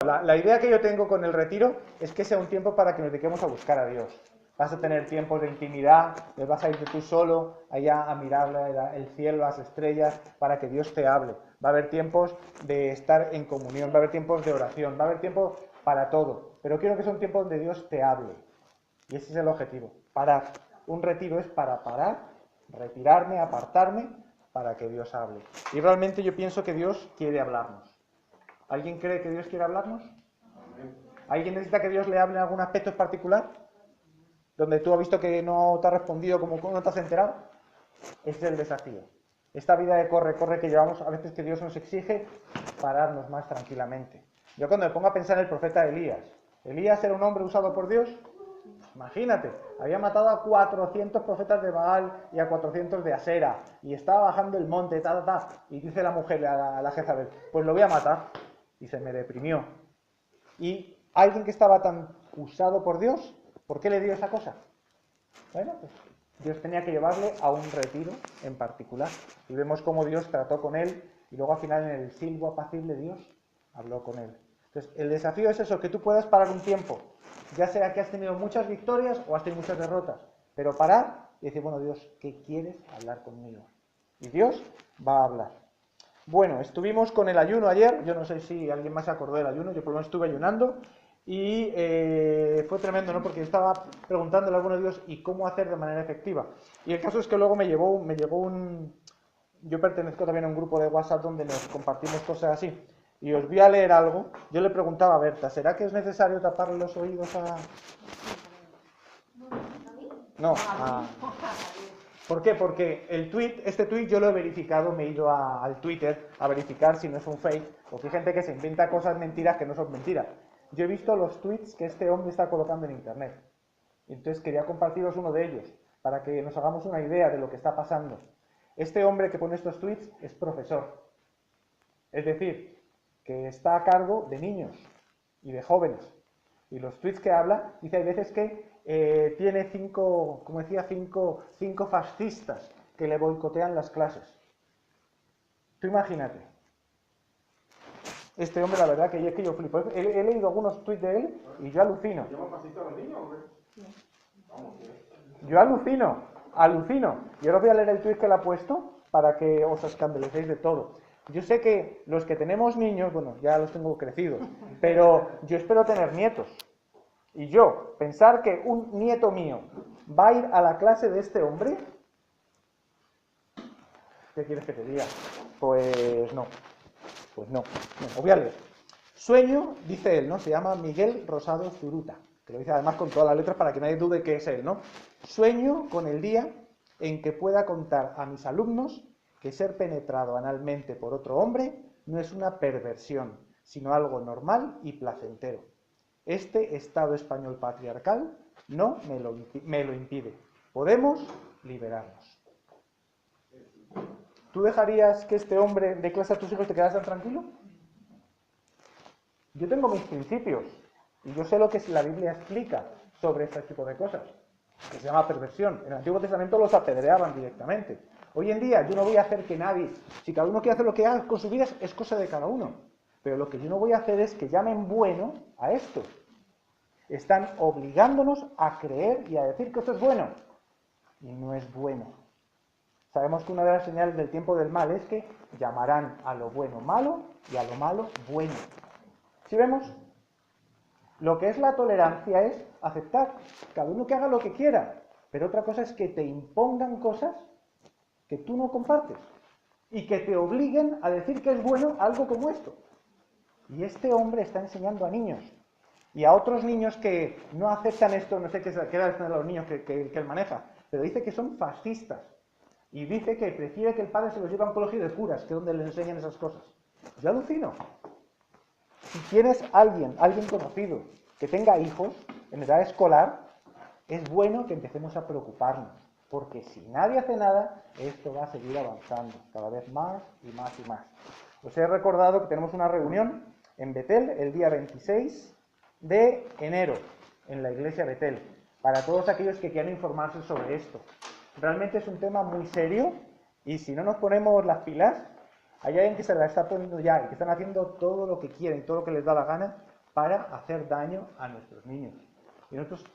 la idea que yo tengo con el retiro es que sea un tiempo para que nos dediquemos a buscar a Dios. Vas a tener tiempos de intimidad, vas a irte tú solo allá a mirar el cielo, las estrellas, para que Dios te hable. Va a haber tiempos de estar en comunión, va a haber tiempos de oración, va a haber tiempo para todo. Pero quiero que sea un tiempo donde Dios te hable. Y ese es el objetivo. Parar. Un retiro es para parar, retirarme, apartarme, para que Dios hable. Y realmente yo pienso que Dios quiere hablarnos. ¿Alguien cree que Dios quiere hablarnos? ¿Alguien necesita que Dios le hable en algún aspecto en particular? Donde tú has visto que no te ha respondido como no te has enterado. Ese es el desafío. Esta vida de corre que llevamos, a veces que Dios nos exige pararnos más tranquilamente. Yo cuando me pongo a pensar en el profeta Elías. ¿Elías era un hombre usado por Dios? Imagínate, había matado a 400 profetas de Baal y a 400 de Asera, y estaba bajando el monte, y dice la mujer a la Jezabel, pues lo voy a matar, y se me deprimió. Y alguien que estaba tan usado por Dios, ¿por qué le dio esa cosa? Bueno, pues Dios tenía que llevarle a un retiro en particular, y vemos cómo Dios trató con él, y luego al final en el silbo apacible Dios habló con él. Entonces, el desafío es eso, que tú puedas parar un tiempo, ya sea que has tenido muchas victorias o has tenido muchas derrotas, pero parar y decir, bueno, Dios, ¿qué quieres hablar conmigo? Y Dios va a hablar. Bueno, estuvimos con el ayuno ayer, yo no sé si alguien más se acordó del ayuno, yo por lo menos estuve ayunando, y fue tremendo, ¿no? Porque estaba preguntándole a alguno de Dios, ¿y cómo hacer de manera efectiva? Y el caso es que luego me llegó un... Yo pertenezco también a un grupo de WhatsApp donde nos compartimos cosas así. Y os voy a leer algo. Yo le preguntaba a Berta, ¿será que es necesario taparle los oídos a...? No, ¿por qué? Porque este tweet yo lo he verificado, me he ido al Twitter a verificar si no es un fake, porque hay gente que se inventa cosas mentiras que no son mentiras. Yo he visto los tweets que este hombre está colocando en internet. Entonces quería compartiros uno de ellos, para que nos hagamos una idea de lo que está pasando. Este hombre que pone estos tweets es profesor. Es decir, que está a cargo de niños y de jóvenes. Y los tweets que habla, dice hay veces que tiene cinco fascistas que le boicotean las clases. Tú imagínate. Este hombre, la verdad que yo flipo. He leído algunos tweets de él y yo alucino. ¿Llama fascista a los niños o qué? Yo alucino. Y ahora os voy a leer el tweet que le ha puesto para que os escandalicéis de todo. Yo sé que los que tenemos niños, bueno, ya los tengo crecidos, pero yo espero tener nietos. Y yo, pensar que un nieto mío va a ir a la clase de este hombre, ¿qué quieres que te diga? Pues no. Bueno, os voy a leer. Sueño, dice él, ¿no? Se llama Miguel Rosado Zuruta, que lo dice además con todas las letras para que nadie dude que es él, ¿no? Sueño con el día en que pueda contar a mis alumnos que ser penetrado analmente por otro hombre no es una perversión, sino algo normal y placentero. Este Estado español patriarcal no me lo impide. Podemos liberarnos. ¿Tú dejarías que este hombre dé clase a tus hijos y te quedas tan tranquilo? Yo tengo mis principios y yo sé lo que la Biblia explica sobre este tipo de cosas, que se llama perversión. En el Antiguo Testamento los apedreaban directamente. Hoy en día yo no voy a hacer que nadie, si cada uno quiere hacer lo que haga con su vida es cosa de cada uno, pero lo que yo no voy a hacer es que llamen bueno a esto. Están obligándonos a creer y a decir que esto es bueno, y no es bueno. Sabemos que una de las señales del tiempo del mal es que llamarán a lo bueno malo y a lo malo bueno. ¿Sí vemos? Lo que es la tolerancia es aceptar, cada uno que haga lo que quiera, pero otra cosa es que te impongan cosas que tú no compartes y que te obliguen a decir que es bueno algo como esto. Y este hombre está enseñando a niños y a otros niños que no aceptan esto, no sé qué edad de los niños que él maneja, pero dice que son fascistas y dice que prefiere que el padre se los lleve a un colegio de curas, que es donde les enseñan esas cosas. Yo alucino. Si tienes alguien conocido que tenga hijos en edad escolar, es bueno que empecemos a preocuparnos, porque si nadie hace nada, esto va a seguir avanzando, cada vez más y más y más. Os he recordado que tenemos una reunión en Betel el día 26 de enero, en la iglesia Betel, para todos aquellos que quieran informarse sobre esto. Realmente es un tema muy serio y si no nos ponemos las pilas, hay alguien que se la está poniendo ya y que están haciendo todo lo que quieren, todo lo que les da la gana para hacer daño a nuestros niños. Y nosotros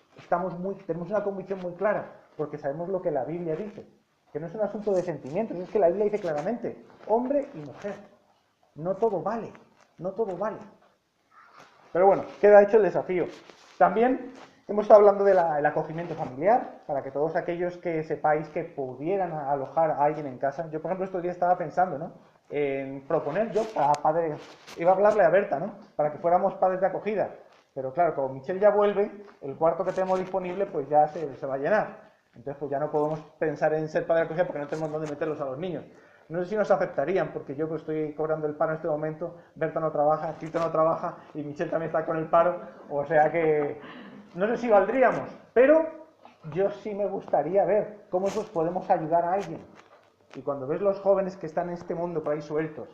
tenemos una convicción muy clara, porque sabemos lo que la Biblia dice, que no es un asunto de sentimientos, es que la Biblia dice claramente, hombre y mujer, no todo vale, no todo vale. Pero bueno, queda hecho el desafío. También hemos estado hablando del acogimiento familiar, para que todos aquellos que sepáis que pudieran alojar a alguien en casa. Yo, por ejemplo, estos días estaba pensando, ¿no?, en proponer yo para padres, iba a hablarle a Berta, ¿no?, para que fuéramos padres de acogida. Pero claro, como Michelle ya vuelve, el cuarto que tenemos disponible pues ya se va a llenar. Entonces pues ya no podemos pensar en ser padre de acogida porque no tenemos dónde meterlos a los niños. No sé si nos aceptarían, porque yo pues estoy cobrando el paro en este momento, Berta no trabaja, Tito no trabaja y Michelle también está con el paro, o sea que no sé si valdríamos, pero yo sí me gustaría ver cómo pues podemos ayudar a alguien. Y cuando ves los jóvenes que están en este mundo por ahí sueltos,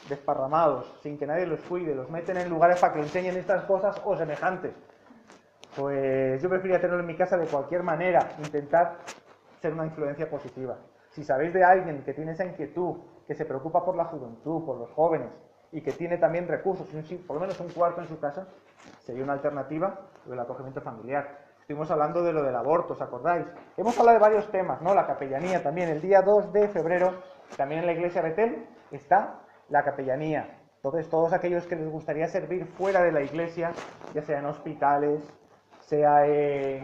desparramados, sin que nadie los cuide, los meten en lugares para que le enseñen estas cosas o semejantes, pues yo preferiría tenerlo en mi casa de cualquier manera, intentar ser una influencia positiva. Si sabéis de alguien que tiene esa inquietud, que se preocupa por la juventud, por los jóvenes, y que tiene también recursos, por lo menos un cuarto en su casa, sería una alternativa del acogimiento familiar. Estuvimos hablando de lo del aborto, ¿os acordáis? Hemos hablado de varios temas, ¿no? La capellanía también. El día 2 de febrero, también en la iglesia Betel, está la capellanía. Entonces, todos aquellos que les gustaría servir fuera de la iglesia, ya sea en hospitales, sea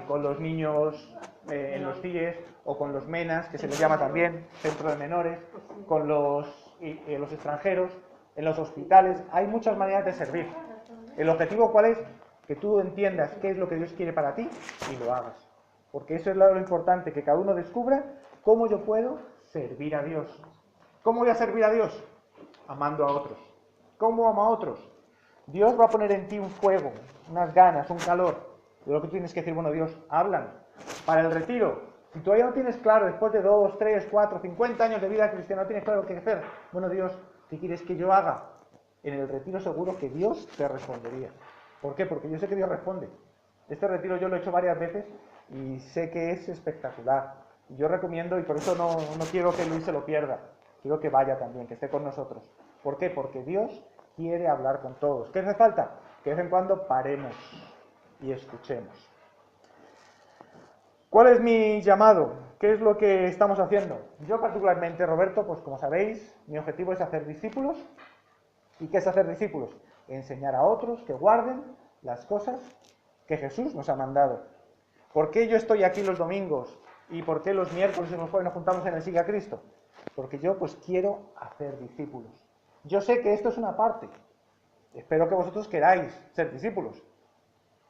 con los niños en los CIES o con los MENAS, que se les llama también, centro de menores, con los extranjeros, en los hospitales. Hay muchas maneras de servir. ¿El objetivo cuál es? Que tú entiendas qué es lo que Dios quiere para ti y lo hagas. Porque eso es lo importante, que cada uno descubra cómo yo puedo servir a Dios. ¿Cómo voy a servir a Dios? Amando a otros. ¿Cómo amo a otros? Dios va a poner en ti un fuego, unas ganas, un calor. De lo que tienes que decir, bueno, Dios, hablan. Para el retiro, si todavía no tienes claro, después de 2, 3, 4, 50 años de vida cristiana, no tienes claro qué hacer, bueno, Dios, ¿qué quieres que yo haga? En el retiro seguro que Dios te respondería. ¿Por qué? Porque yo sé que Dios responde. Este retiro yo lo he hecho varias veces y sé que es espectacular. Yo recomiendo, y por eso no quiero que Luis se lo pierda, quiero que vaya también, que esté con nosotros. ¿Por qué? Porque Dios quiere hablar con todos. ¿Qué hace falta? Que de vez en cuando paremos y escuchemos. ¿Cuál es mi llamado? ¿Qué es lo que estamos haciendo? Yo particularmente, Roberto, pues como sabéis, mi objetivo es hacer discípulos. ¿Y qué es hacer discípulos? Enseñar a otros que guarden las cosas que Jesús nos ha mandado. ¿Por qué yo estoy aquí los domingos? ¿Y por qué los miércoles y los jueves nos juntamos en el Sigue a Cristo? Porque yo pues quiero hacer discípulos. Yo sé que esto es una parte. Espero que vosotros queráis ser discípulos.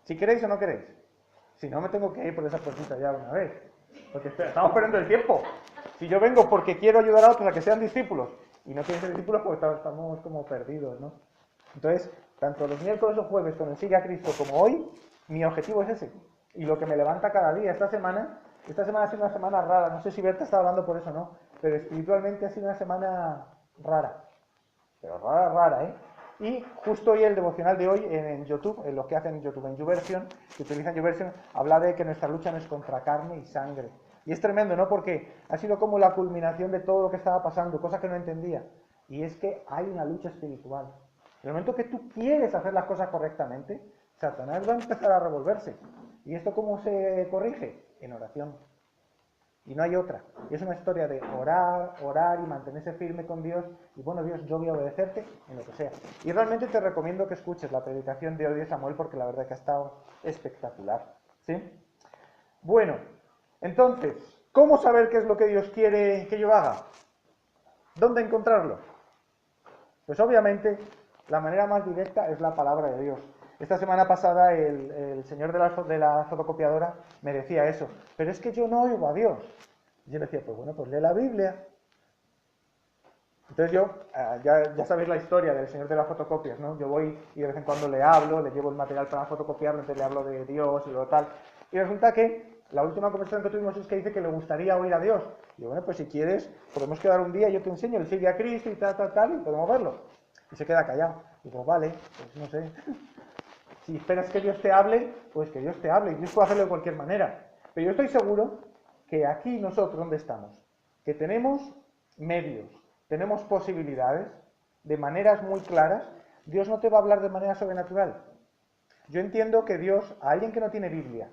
Si queréis o no queréis. Si no, me tengo que ir por esa puertita ya una vez. Porque estamos perdiendo el tiempo. Si yo vengo porque quiero ayudar a otros a que sean discípulos y no quieren ser discípulos, pues estamos como perdidos, ¿no? Entonces, tanto los miércoles o jueves con el Sigue a Cristo como hoy, mi objetivo es ese. Y lo que me levanta cada día. Esta semana ha sido una semana rara. No sé si Berta está hablando por eso, ¿no? Pero espiritualmente ha sido una semana rara. Pero rara, ¿eh? Y justo hoy el devocional de hoy en YouTube, en lo que hacen en YouTube, en YouVersion, que utilizan YouVersion, habla de que nuestra lucha no es contra carne y sangre. Y es tremendo, ¿no? Porque ha sido como la culminación de todo lo que estaba pasando, cosas que no entendía. Y es que hay una lucha espiritual. En el momento que tú quieres hacer las cosas correctamente, Satanás va a empezar a revolverse. ¿Y esto cómo se corrige? En oración. Y no hay otra. Y es una historia de orar y mantenerse firme con Dios. Y bueno, Dios, yo voy a obedecerte en lo que sea. Y realmente te recomiendo que escuches la predicación de hoy de Samuel porque la verdad que ha estado espectacular. ¿Sí? Bueno, entonces, ¿cómo saber qué es lo que Dios quiere que yo haga? ¿Dónde encontrarlo? Pues obviamente la manera más directa es la palabra de Dios. Esta semana pasada el señor de la fotocopiadora me decía eso, pero es que yo no oigo a Dios. Y yo le decía, pues bueno, pues lee la Biblia. Entonces yo, ya sabéis la historia del señor de las fotocopias, ¿no? Yo voy y de vez en cuando le hablo, le llevo el material para fotocopiarlo, entonces le hablo de Dios y lo tal. Y resulta que la última conversación que tuvimos es que dice que le gustaría oír a Dios. Y yo, bueno, pues si quieres, podemos quedar un día y yo te enseño el Sigue a Cristo y tal, y podemos verlo. Y se queda callado. Y digo, vale, pues no sé. Si esperas que Dios te hable, pues que Dios te hable. Y Dios puede hacerlo de cualquier manera. Pero yo estoy seguro que aquí nosotros, ¿dónde estamos? Que tenemos medios, tenemos posibilidades, de maneras muy claras. Dios no te va a hablar de manera sobrenatural. Yo entiendo que Dios, a alguien que no tiene Biblia,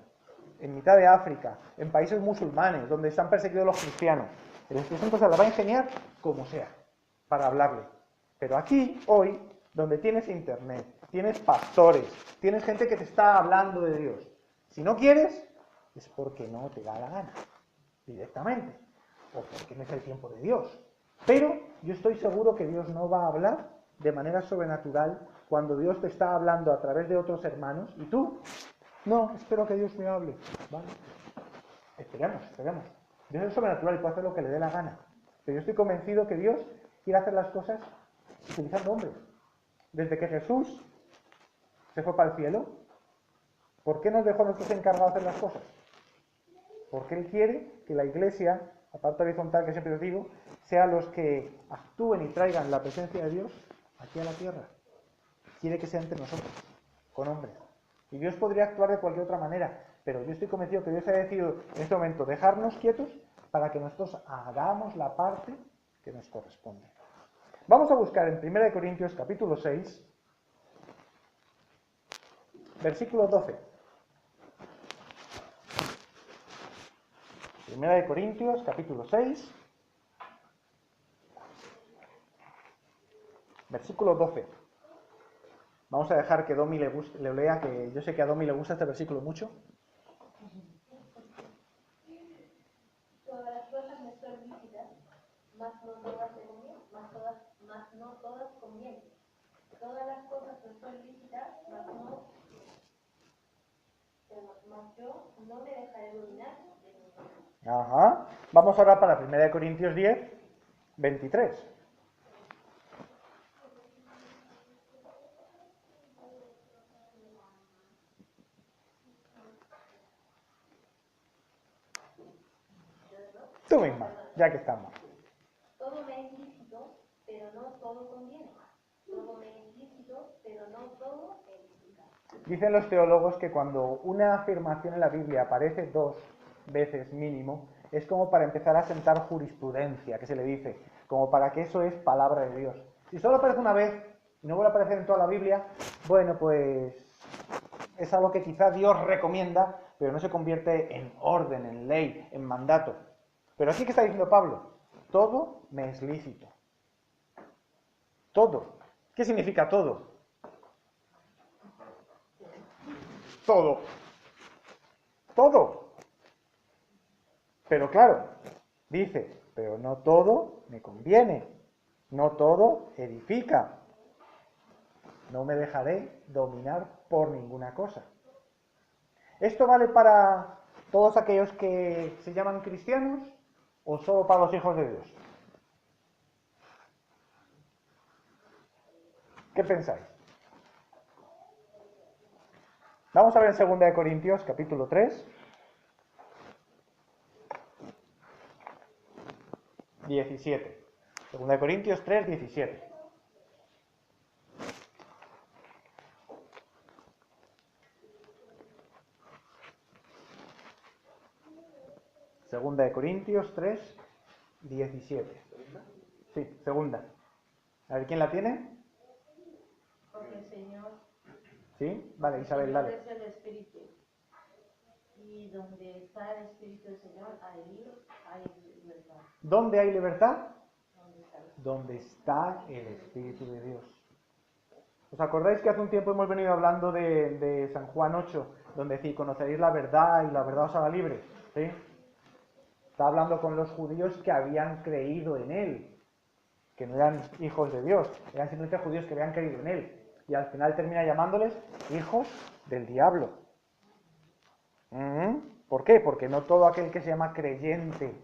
en mitad de África, en países musulmanes, donde están perseguidos los cristianos, el Espíritu Santo se la va a ingeniar como sea, para hablarle. Pero aquí, hoy, donde tienes internet, tienes pastores, tienes gente que te está hablando de Dios, si no quieres, es porque no te da la gana, directamente, o porque no es el tiempo de Dios. Pero yo estoy seguro que Dios no va a hablar de manera sobrenatural cuando Dios te está hablando a través de otros hermanos y tú, no, espero que Dios me hable. ¿Vale? Esperemos. Dios es sobrenatural y puede hacer lo que le dé la gana. Pero yo estoy convencido que Dios quiere hacer las cosas utilizando hombres. Desde que Jesús se fue para el cielo, ¿por qué nos dejó a nosotros encargados de hacer las cosas? Porque Él quiere que la iglesia, la parte horizontal que siempre os digo, sea los que actúen y traigan la presencia de Dios aquí a la tierra. Quiere que sea entre nosotros, con hombres. Y Dios podría actuar de cualquier otra manera, pero yo estoy convencido que Dios ha decidido en este momento dejarnos quietos para que nosotros hagamos la parte que nos corresponde. Vamos a buscar en 1 Corintios capítulo 6, versículo 12. 1 Corintios capítulo 6, versículo 12. Vamos a dejar que Domi le lea, que yo sé que a Domi le gusta este versículo mucho. Todas las cosas me son lícitas, mas no todas convienen. Todas las cosas me son lícitas, mas yo no me dejaré dominar de ninguna. Ajá. Vamos ahora para 1 Corintios 10, 23. Tú misma, ya que estamos. Todo me es lícito, pero no todo conviene. Todo me es lícito, pero no todo edifica. Dicen los teólogos que cuando una afirmación en la Biblia aparece 2 veces mínimo, es como para empezar a sentar jurisprudencia, que se le dice, como para que eso es palabra de Dios. Si solo aparece una vez y no vuelve a aparecer en toda la Biblia, bueno, pues es algo que quizá Dios recomienda, pero no se convierte en orden, en ley, en mandato. Pero aquí que está diciendo Pablo, todo me es lícito. Todo. ¿Qué significa todo? Todo. Todo. Pero claro, dice, pero no todo me conviene. No todo edifica. No me dejaré dominar por ninguna cosa. ¿Esto vale para todos aquellos que se llaman cristianos o solo para los hijos de Dios? ¿Qué pensáis? Vamos a ver en 2 Corintios, capítulo 3, 17. 2 Corintios 3, 17. Segunda de Corintios 3, 17. Sí, segunda. A ver, ¿quién la tiene? Porque el Señor, ¿Sí? Vale, Isabel, dale. es el Espíritu. Y donde está el Espíritu del Señor, hay libertad. ¿Dónde hay libertad? ¿Dónde está el Espíritu? Donde está el Espíritu de Dios. ¿Os acordáis que hace un tiempo hemos venido hablando de San Juan 8, donde decía, conoceréis la verdad y la verdad os hará libres? ¿Sí? Está hablando con los judíos que habían creído en Él, que no eran hijos de Dios, eran simplemente judíos que habían creído en Él. Y al final termina llamándoles hijos del diablo. ¿Por qué? Porque no todo aquel que se llama creyente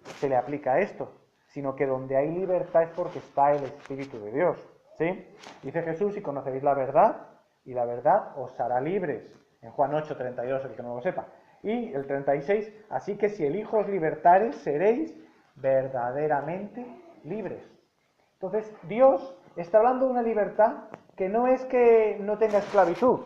se le aplica esto, sino que donde hay libertad es porque está el Espíritu de Dios. ¿Sí? Dice Jesús, y conoceréis la verdad, y la verdad os hará libres. En Juan 8, 32, el que no lo sepa. Y el 36, así que si el Hijo os libertares, seréis verdaderamente libres. Entonces, Dios está hablando de una libertad que no es que no tenga esclavitud.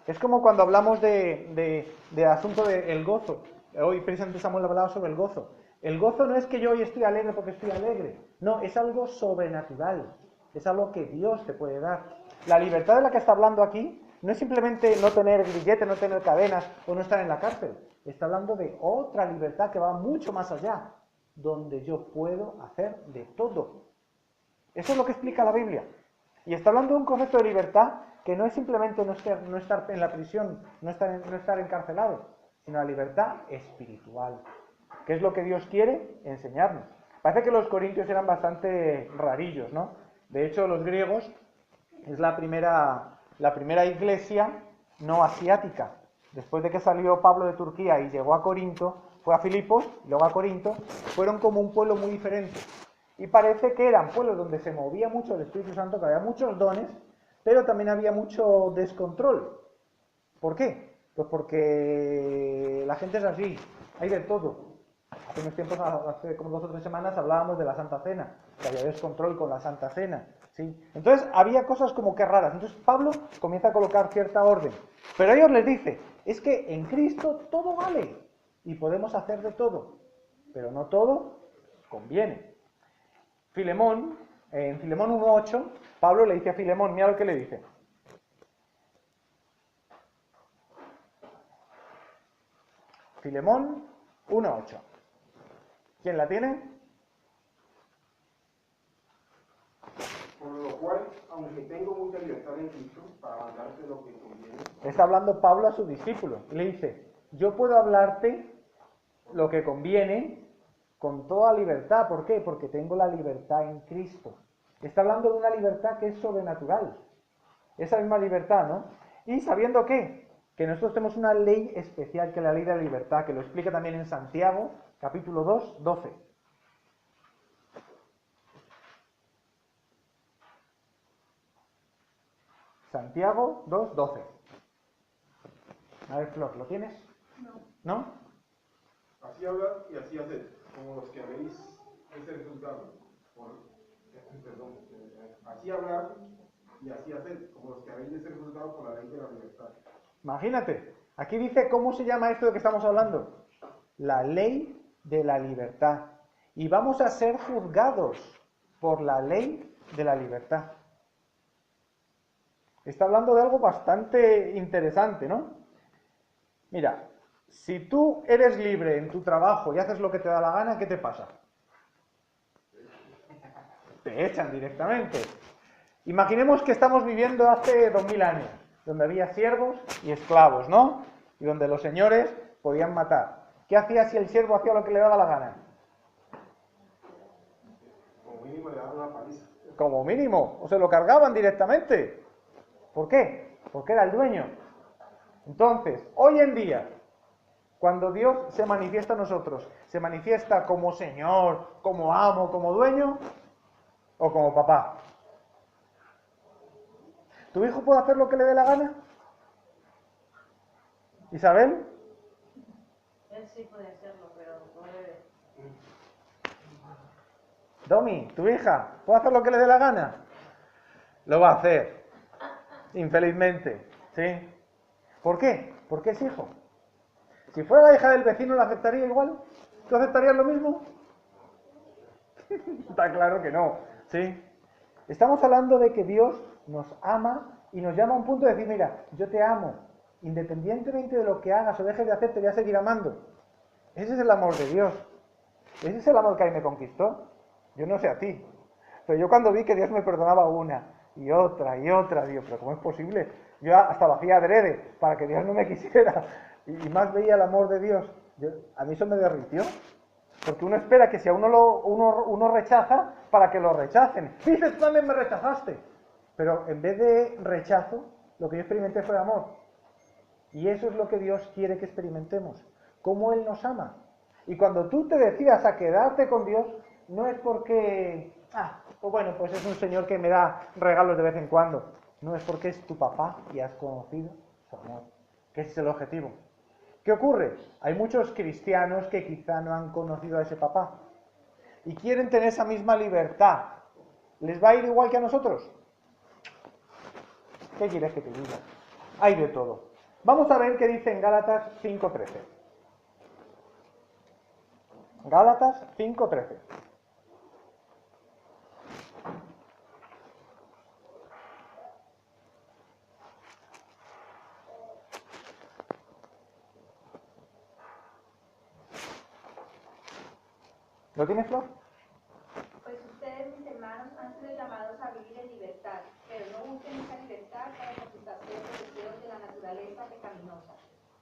Es como cuando hablamos del asunto del gozo. Hoy precisamente Samuel hablaba sobre el gozo. El gozo no es que yo hoy estoy alegre porque estoy alegre. No, es algo sobrenatural. Es algo que Dios te puede dar. La libertad de la que está hablando aquí No es simplemente no tener grilletes, no tener cadenas o no estar en la cárcel. Está hablando de otra libertad que va mucho más allá, donde yo puedo hacer de todo. Eso es lo que explica la Biblia. Y está hablando de un concepto de libertad que no es simplemente no estar en la prisión, no estar encarcelado, sino la libertad espiritual, que es lo que Dios quiere enseñarnos. Parece que los corintios eran bastante rarillos, ¿no? De hecho, los griegos es la primera iglesia no asiática. Después de que salió Pablo de Turquía y llegó a Corinto, fue a Filipos, luego a Corinto, fueron como un pueblo muy diferente. Y parece que eran pueblos donde se movía mucho el Espíritu Santo, que había muchos dones, pero también había mucho descontrol. ¿Por qué? Pues porque la gente es así, hay de todo. Hace unos tiempos, hace como 2 o 3 semanas, hablábamos de la Santa Cena, que había descontrol con la Santa Cena, ¿sí? Entonces había cosas como que raras. Entonces Pablo comienza a colocar cierta orden. Pero a ellos les dice, es que en Cristo todo vale y podemos hacer de todo, pero no todo conviene. Filemón, en Filemón 1.8, Pablo le dice a Filemón, mira lo que le dice. Filemón 1.8. ¿Quién la tiene? Por lo cual, aunque tengo mucha libertad en Cristo para hablarte lo que conviene, Está hablando Pablo a su discípulo y le dice, yo puedo hablarte lo que conviene con toda libertad. ¿Por qué? Porque tengo la libertad en Cristo. Está hablando de una libertad que es sobrenatural. Esa misma libertad, ¿no? Y sabiendo que nosotros tenemos una ley especial, que es la ley de la libertad, que lo explica también en Santiago, capítulo 2, 12. Santiago 2, 12. A ver, Flor, ¿lo tienes? ¿No? así hablar y así hacer, como los que habéis de ser juzgados. Perdón, así hablar y así hacer, como los que habéis de ser juzgados por la ley de la libertad. Imagínate, aquí dice cómo se llama esto de que estamos hablando. La ley de la libertad. Y vamos a ser juzgados por la ley de la libertad. Está hablando de algo bastante interesante, ¿no? Mira, si tú eres libre en tu trabajo y haces lo que te da la gana, ¿qué te pasa? Te echan directamente. Imaginemos que estamos viviendo hace 2000 años, donde había siervos y esclavos, ¿no? Y donde los señores podían matar. ¿Qué hacía si el siervo hacía lo que le daba la gana? Como mínimo le daban una paliza. Como mínimo, o se lo cargaban directamente. ¿Por qué? Porque era el dueño. Entonces, hoy en día, cuando Dios se manifiesta a nosotros, ¿se manifiesta como Señor, como amo, como dueño o como papá? ¿Tu hijo puede hacer lo que le dé la gana? ¿Isabel? Él sí puede hacerlo, pero no debe. Domi, ¿tu hija puede hacer lo que le dé la gana? Lo va a hacer, infelizmente, ¿sí? ¿Por qué? Porque es hijo. Si fuera la hija del vecino, ¿la aceptaría igual? ¿Tú aceptarías lo mismo? Está claro que no, ¿sí? Estamos hablando de que Dios nos ama y nos llama a un punto de decir, mira, yo te amo, independientemente de lo que hagas o dejes de hacer, te voy a seguir amando. Ese es el amor de Dios. Ese es el amor que a mí me conquistó. Yo no sé a ti, pero yo cuando vi que Dios me perdonaba una y otra, digo, pero ¿cómo es posible? Yo hasta lo hacía adrede para que Dios no me quisiera y más veía el amor de Dios. A mí eso me derritió. Porque uno espera que si a uno rechaza, para que lo rechacen. Dices, tú también me rechazaste. Pero en vez de rechazo, lo que yo experimenté fue amor. Y eso es lo que Dios quiere que experimentemos. Cómo Él nos ama. Y cuando tú te decidas a quedarte con Dios, no es porque, pues bueno, pues es un Señor que me da regalos de vez en cuando. No, es porque es tu papá y has conocido su amor. Que ese es el objetivo. ¿Qué ocurre? Hay muchos cristianos que quizá no han conocido a ese papá y quieren tener esa misma libertad. ¿Les va a ir igual que a nosotros? ¿Qué quieres que te diga? Hay de todo. Vamos a ver qué dice en Gálatas 5:13. Gálatas 5:13. ¿Lo tienes, Flor? Pues ustedes, mis hermanos, han sido llamados a vivir en libertad, pero no usen esa libertad para satisfacer los deseos de la naturaleza pecaminosa.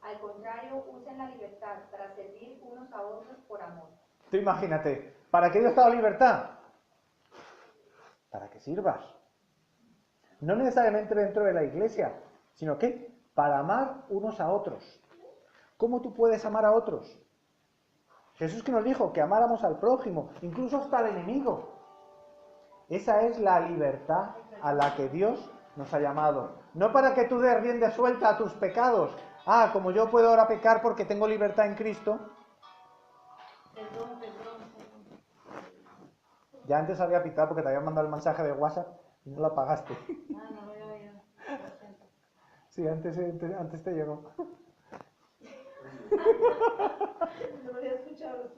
Al contrario, usen la libertad para servir unos a otros por amor. Tú imagínate, ¿para qué Dios te ha dado libertad? Para que sirvas. No necesariamente dentro de la iglesia, sino que para amar unos a otros. ¿Cómo tú puedes amar a otros? Jesús que nos dijo que amáramos al prójimo, incluso hasta al enemigo. Esa es la libertad a la que Dios nos ha llamado. No para que tú des rienda suelta a tus pecados. Ah, como yo puedo ahora pecar porque tengo libertad en Cristo. Perdón. Ya antes había pitado porque te había mandado el mensaje de WhatsApp y no lo apagaste. Ah, no lo había oído. Lo siento. Sí, antes te llegó. No lo había escuchado.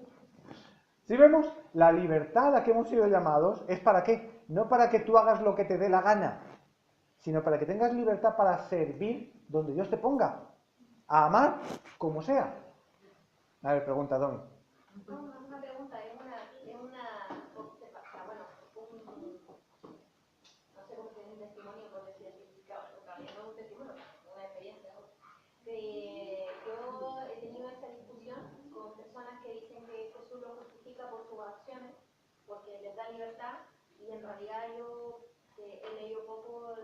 Si vemos, la libertad a la que hemos sido llamados es para qué? No para que tú hagas lo que te dé la gana, sino para que tengas libertad para servir donde Dios te ponga. A amar como sea. A ver, pregunta, Don. Una pregunta, bueno, no sé cómo se dice un testimonio, por decir así, claro, también no un testimonio, una experiencia, ¿no? Yo he tenido esta discusión con personas que dicen que Jesús lo justifica por sus acciones, porque les da libertad, y en realidad yo he leído poco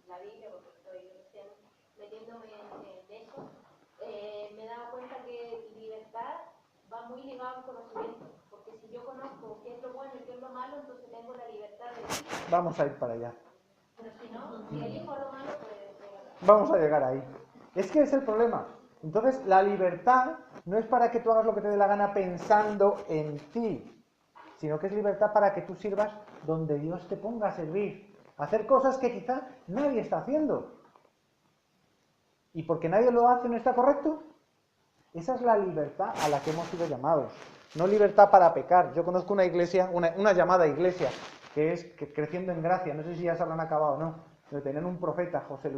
la Biblia, porque estoy recién metiéndome en eso, me he dado cuenta que libertad va muy ligado al conocimiento, porque si yo conozco qué es lo bueno y qué es lo malo, entonces tengo la libertad de elegir. Vamos a ir para allá. Pero si no, si elijo lo malo, pues... Vamos a llegar ahí. Es que es el problema. Entonces, la libertad no es para que tú hagas lo que te dé la gana pensando en ti, sino que es libertad para que tú sirvas donde Dios te ponga a servir. Hacer cosas que quizá nadie está haciendo. ¿Y porque nadie lo hace no está correcto? Esa es la libertad a la que hemos sido llamados. No libertad para pecar. Yo conozco una iglesia, una llamada iglesia, que es Creciendo en Gracia. No sé si ya se habrán acabado o no. Donde tenían un profeta, José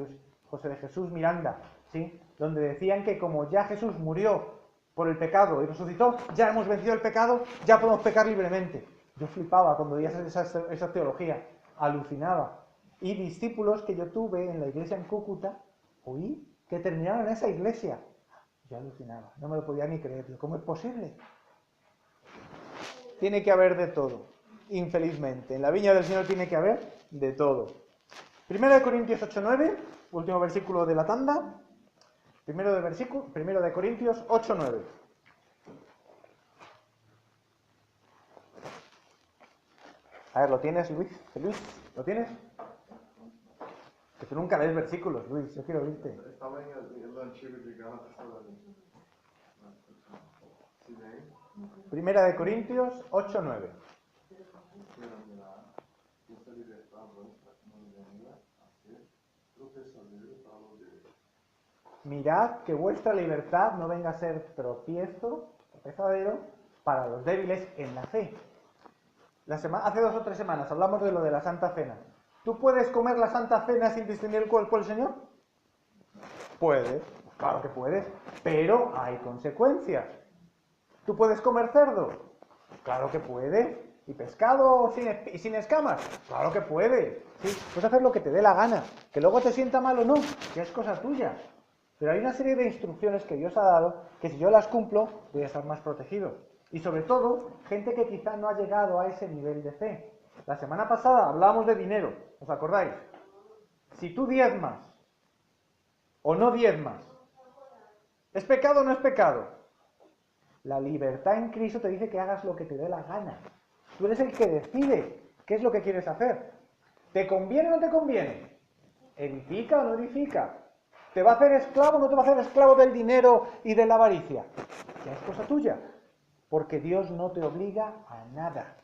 de Jesús Miranda, ¿sí? Donde decían que como ya Jesús murió por el pecado y resucitó, ya hemos vencido el pecado, ya podemos pecar libremente. Yo flipaba cuando veía esa teología. Alucinaba. Y discípulos que yo tuve en la iglesia en Cúcuta, oí que terminaron en esa iglesia. Yo alucinaba, no me lo podía ni creer. ¿Cómo es posible? Tiene que haber de todo, infelizmente. En la viña del Señor tiene que haber de todo. 1 Corintios 8:9, último versículo de la tanda. 1 Corintios 8:9. A ver, ¿lo tienes, Luis? ¿Lo tienes? Que tú nunca lees versículos, Luis, yo quiero oírte. Estaba en el archivo de Gálatas todavía. ¿Sí ven? 1 Corintios 8:9. Pero mira, esta libertad nuestra nos venga a ser tropezadero para los débiles. Mirad que vuestra libertad no venga a ser tropezadero para los débiles en la fe. Hace 2 o 3 semanas hablamos de lo de la Santa Cena. ¿Tú puedes comer la Santa Cena sin distinguir el cuerpo del Señor? Puedes, claro que puedes, pero hay consecuencias. ¿Tú puedes comer cerdo? Claro que puedes. ¿Y pescado sin escamas? Claro que puedes. ¿Sí? Puedes hacer lo que te dé la gana. Que luego te sienta mal o no, ya es cosa tuya. Pero hay una serie de instrucciones que Dios ha dado que si yo las cumplo voy a estar más protegido. Y sobre todo, gente que quizá no ha llegado a ese nivel de fe. La semana pasada hablábamos de dinero, ¿os acordáis? Si tú diezmas o no diezmas, ¿es pecado o no es pecado? La libertad en Cristo te dice que hagas lo que te dé la gana. Tú eres el que decide qué es lo que quieres hacer. ¿Te conviene o no te conviene? ¿Edifica o no edifica? ¿Te va a hacer esclavo o no te va a hacer esclavo del dinero y de la avaricia? Ya es cosa tuya, porque Dios no te obliga a nada.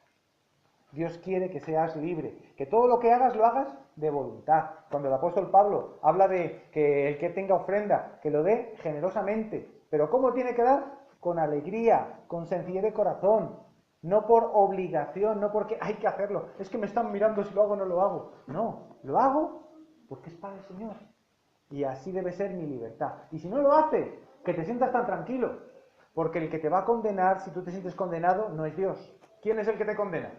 Dios quiere que seas libre, que todo lo que hagas lo hagas de voluntad. Cuando el apóstol Pablo habla de que el que tenga ofrenda, que lo dé generosamente. ¿Pero cómo tiene que dar? Con alegría, con sencillez de corazón, no por obligación, no porque hay que hacerlo. Es que me están mirando si lo hago o no lo hago. No, lo hago porque es para el Señor. Y así debe ser mi libertad. Y si no lo haces, que te sientas tan tranquilo, porque el que te va a condenar, si tú te sientes condenado, no es Dios, ¿Quién es el que te condena?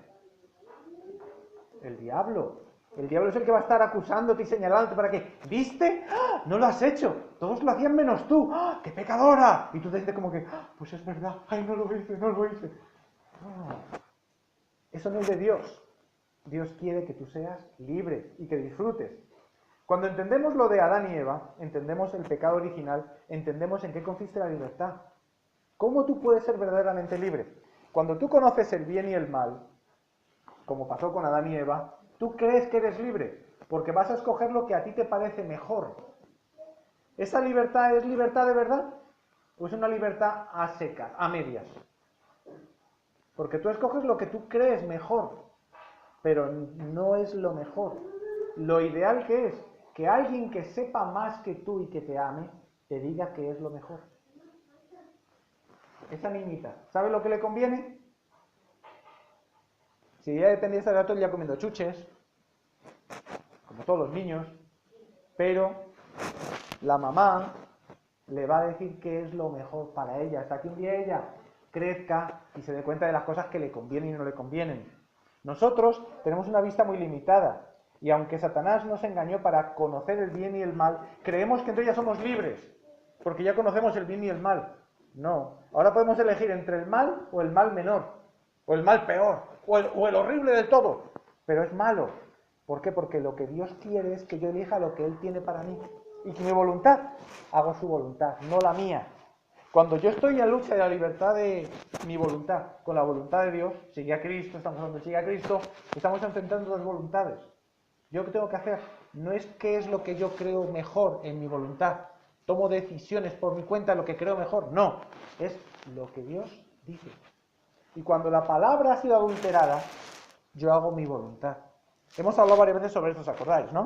El diablo. El diablo es el que va a estar acusándote y señalándote para que, ¿viste? ¡Ah! No lo has hecho. Todos lo hacían menos tú. ¡Ah! ¡Qué pecadora! Y tú te dices como que, ¡ah! Pues es verdad. ¡Ay, no lo hice, no lo hice! No. Eso no es de Dios. Dios quiere que tú seas libre y que disfrutes. Cuando entendemos lo de Adán y Eva, entendemos el pecado original, entendemos en qué consiste la libertad. ¿Cómo tú puedes ser verdaderamente libre? Cuando tú conoces el bien y el mal, como pasó con Adán y Eva, tú crees que eres libre, porque vas a escoger lo que a ti te parece mejor. ¿Esa libertad es libertad de verdad? ¿O es una libertad a secas, a medias? Porque tú escoges lo que tú crees mejor, pero no es lo mejor. Lo ideal que es que alguien que sepa más que tú y que te ame, te diga que es lo mejor. Esa niñita, ¿sabe lo que le conviene? Si ella dependiese de todo el día comiendo chuches, como todos los niños, pero la mamá le va a decir qué es lo mejor para ella, hasta que un día ella crezca y se dé cuenta de las cosas que le convienen y no le convienen. Nosotros tenemos una vista muy limitada, y aunque Satanás nos engañó para conocer el bien y el mal, creemos que entonces ya somos libres, porque ya conocemos el bien y el mal. No, ahora podemos elegir entre el mal o el mal menor, o el mal peor, o el horrible del todo, pero es malo. ¿Por qué? Porque lo que Dios quiere es que yo elija lo que Él tiene para mí, y que mi voluntad, hago su voluntad, no la mía. Cuando yo estoy en lucha de la libertad de mi voluntad con la voluntad de Dios, sigue a Cristo, estamos hablando de sigue a Cristo, estamos enfrentando dos voluntades. ¿Yo qué tengo que hacer? No es qué es lo que yo creo mejor en mi voluntad, tomo decisiones por mi cuenta, lo que creo mejor, no, es lo que Dios dice. Y cuando la palabra ha sido adulterada, yo hago mi voluntad. Hemos hablado varias veces sobre esto, ¿os acordáis, no?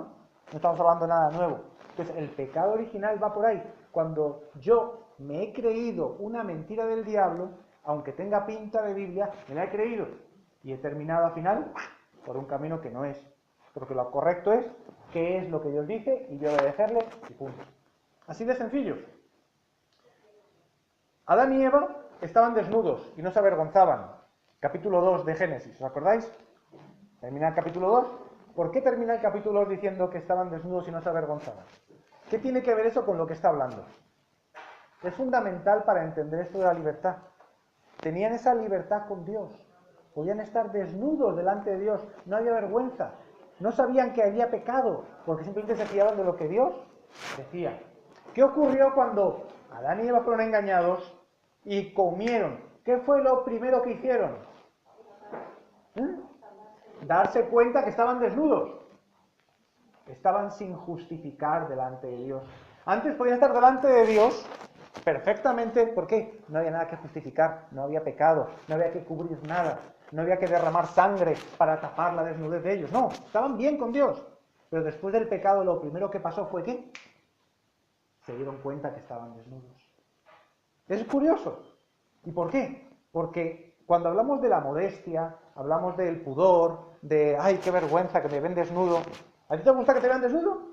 No estamos hablando de nada nuevo. Entonces, el pecado original va por ahí. Cuando yo me he creído una mentira del diablo, aunque tenga pinta de Biblia, me la he creído. Y he terminado al final por un camino que no es. Porque lo correcto es qué es lo que Dios dice y yo obedecerle y punto. Así de sencillo. Adán y Eva estaban desnudos y no se avergonzaban. Capítulo 2 de Génesis, ¿os acordáis? Termina el capítulo 2. ¿Por qué termina el capítulo 2 diciendo que estaban desnudos y no se avergonzaban? ¿Qué tiene que ver eso con lo que está hablando? Es fundamental para entender esto de la libertad. Tenían esa libertad con Dios. Podían estar desnudos delante de Dios. No había vergüenza. No sabían que había pecado, porque simplemente se fiaban de lo que Dios decía. ¿Qué ocurrió cuando Adán y Eva fueron engañados y comieron? ¿Qué fue lo primero que hicieron? Darse cuenta que estaban desnudos. Estaban sin justificar delante de Dios. Antes podían estar delante de Dios perfectamente. ¿Por qué? No había nada que justificar, no había pecado, no había que cubrir nada, no había que derramar sangre para tapar la desnudez de ellos. No, estaban bien con Dios. Pero después del pecado lo primero que pasó fue ¿qué? Se dieron cuenta que estaban desnudos. Es curioso. ¿Y por qué? Porque cuando hablamos de la modestia, hablamos del pudor, de ¡ay, qué vergüenza que me ven desnudo! ¿A ti te gusta que te vean desnudo?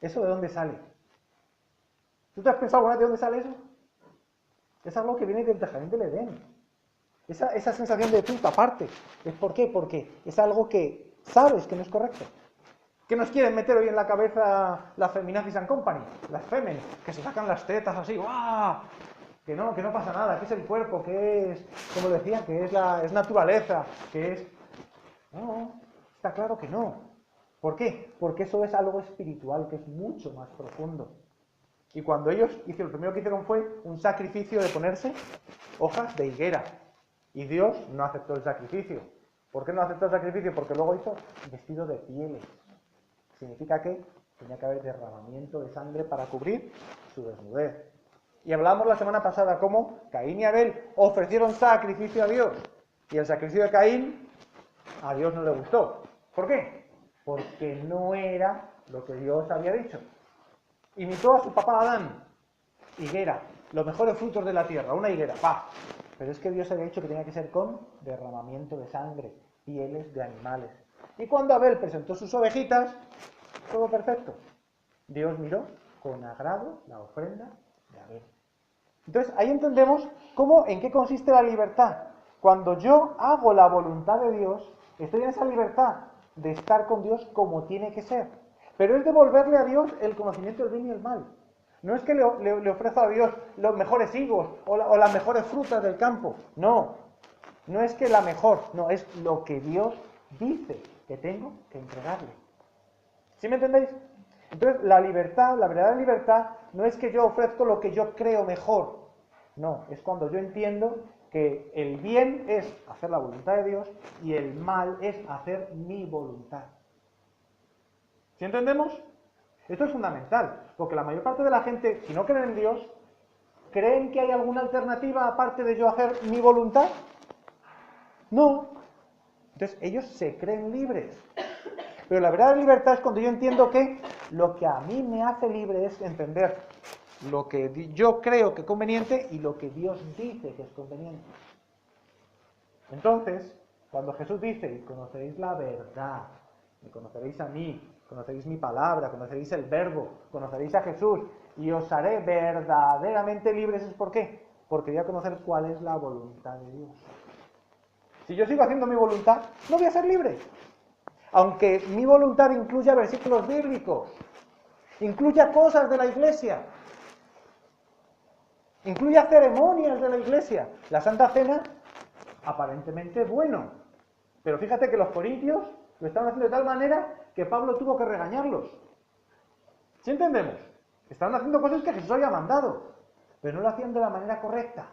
¿Eso de dónde sale? ¿Tú te has pensado alguna vez de dónde sale eso? Es algo que viene del jardín del Edén. Esa sensación de tú aparte. ¿Es por qué? Porque es algo que sabes que no es correcto. ¿Qué nos quieren meter hoy en la cabeza las feminazis and company? Las femen, que se sacan las tetas así, ¡guau! Que no pasa nada, que es el cuerpo, que es, como decían, que es naturaleza, que es... No, está claro que no. ¿Por qué? Porque eso es algo espiritual, que es mucho más profundo. Y cuando ellos hicieron, lo primero que hicieron fue un sacrificio de ponerse hojas de higuera. Y Dios no aceptó el sacrificio. ¿Por qué no aceptó el sacrificio? Porque luego hizo vestido de pieles. Significa que tenía que haber derramamiento de sangre para cubrir su desnudez. Y hablamos la semana pasada cómo Caín y Abel ofrecieron sacrificio a Dios. Y el sacrificio de Caín a Dios no le gustó. ¿Por qué? Porque no era lo que Dios había dicho. Imitó a su papá Adán. Higuera, los mejores frutos de la tierra, una higuera, ¡pah! Pero es que Dios había dicho que tenía que ser con derramamiento de sangre, pieles de animales. Y cuando Abel presentó sus ovejitas, todo perfecto. Dios miró con agrado la ofrenda de Abel. Entonces, ahí entendemos en qué consiste la libertad. Cuando yo hago la voluntad de Dios, estoy en esa libertad de estar con Dios como tiene que ser. Pero es devolverle a Dios el conocimiento del bien y el mal. No es que le ofrezco a Dios los mejores higos o las mejores frutas del campo. No, no es que la mejor, no, es lo que Dios dice que tengo que entregarle. ¿Sí me entendéis? Entonces, la libertad, la verdadera libertad, no es que yo ofrezco lo que yo creo mejor. No, es cuando yo entiendo que el bien es hacer la voluntad de Dios y el mal es hacer mi voluntad. ¿Sí entendemos? Esto es fundamental, porque la mayor parte de la gente, si no creen en Dios, ¿creen que hay alguna alternativa aparte de yo hacer mi voluntad? No. Entonces, ellos se creen libres. Pero la verdadera libertad es cuando yo entiendo que lo que a mí me hace libre es entender lo que yo creo que es conveniente y lo que Dios dice que es conveniente. Entonces, cuando Jesús dice, y conoceréis la verdad, me conoceréis a mí, conoceréis mi palabra, conoceréis el verbo, conoceréis a Jesús, y os haré verdaderamente libres, ¿es por qué? Porque voy a conocer cuál es la voluntad de Dios. Si yo sigo haciendo mi voluntad, no voy a ser libre. Aunque mi voluntad incluya versículos bíblicos, incluya cosas de la iglesia, incluya ceremonias de la iglesia. La Santa Cena, aparentemente bueno, pero fíjate que los corintios lo estaban haciendo de tal manera que Pablo tuvo que regañarlos. ¿Sí entendemos? Estaban haciendo cosas que Jesús había mandado, pero no lo hacían de la manera correcta.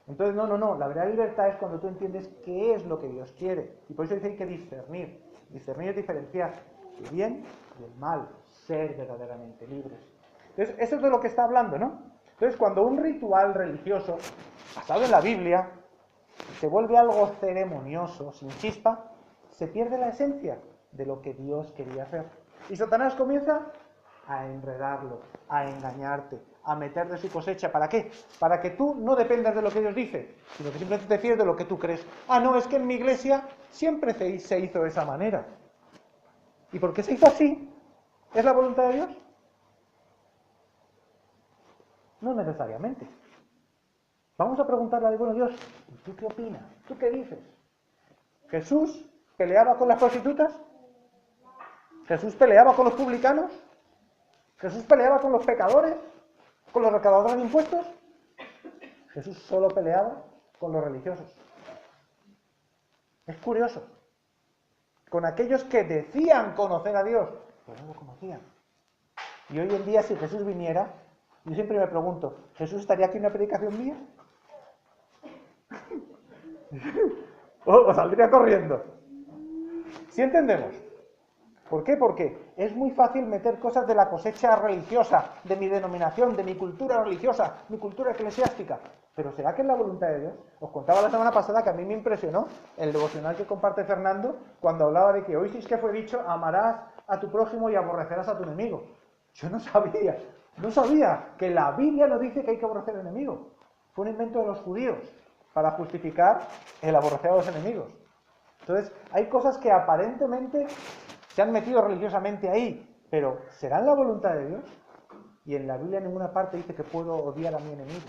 Entonces, no, la verdadera libertad es cuando tú entiendes qué es lo que Dios quiere. Y por eso dice que hay que discernir. Discernir es diferenciar el bien y el mal, ser verdaderamente libres. Entonces, eso es de lo que está hablando, ¿no? Entonces, cuando un ritual religioso, basado en la Biblia, se vuelve algo ceremonioso, sin chispa, se pierde la esencia de lo que Dios quería hacer. Y Satanás comienza a enredarlo, a engañarte, a meter de su cosecha. ¿Para qué? Para que tú no dependas de lo que Dios dice, sino que simplemente te fíes de lo que tú crees. Ah, no, es que en mi iglesia siempre se hizo de esa manera. ¿Y por qué se hizo así? ¿Es la voluntad de Dios? No necesariamente. Vamos a preguntarle al bueno Dios, ¿y tú qué opinas? ¿Tú qué dices? ¿Jesús peleaba con las prostitutas? ¿Jesús peleaba con los publicanos? ¿Jesús peleaba con los pecadores? ¿Con los recaudadores de impuestos? Jesús solo peleaba con los religiosos. Es curioso. Con aquellos que decían conocer a Dios, pero no lo conocían. Y hoy en día, si Jesús viniera, yo siempre me pregunto, ¿Jesús estaría aquí en una predicación mía? ¿O saldría corriendo? ¿Sí entendemos? ¿Por qué? Porque es muy fácil meter cosas de la cosecha religiosa, de mi denominación, de mi cultura religiosa, mi cultura eclesiástica. ¿Pero será que es la voluntad de Dios? Os contaba la semana pasada que a mí me impresionó el devocional que comparte Fernando cuando hablaba de que oísteis que fue dicho, amarás a tu prójimo y aborrecerás a tu enemigo. Yo no sabía que la Biblia no dice que hay que aborrecer al enemigo. Fue un invento de los judíos para justificar el aborrecer a los enemigos. Entonces, hay cosas que aparentemente se han metido religiosamente ahí, pero ¿serán la voluntad de Dios? Y en la Biblia en ninguna parte dice que puedo odiar a mi enemigo.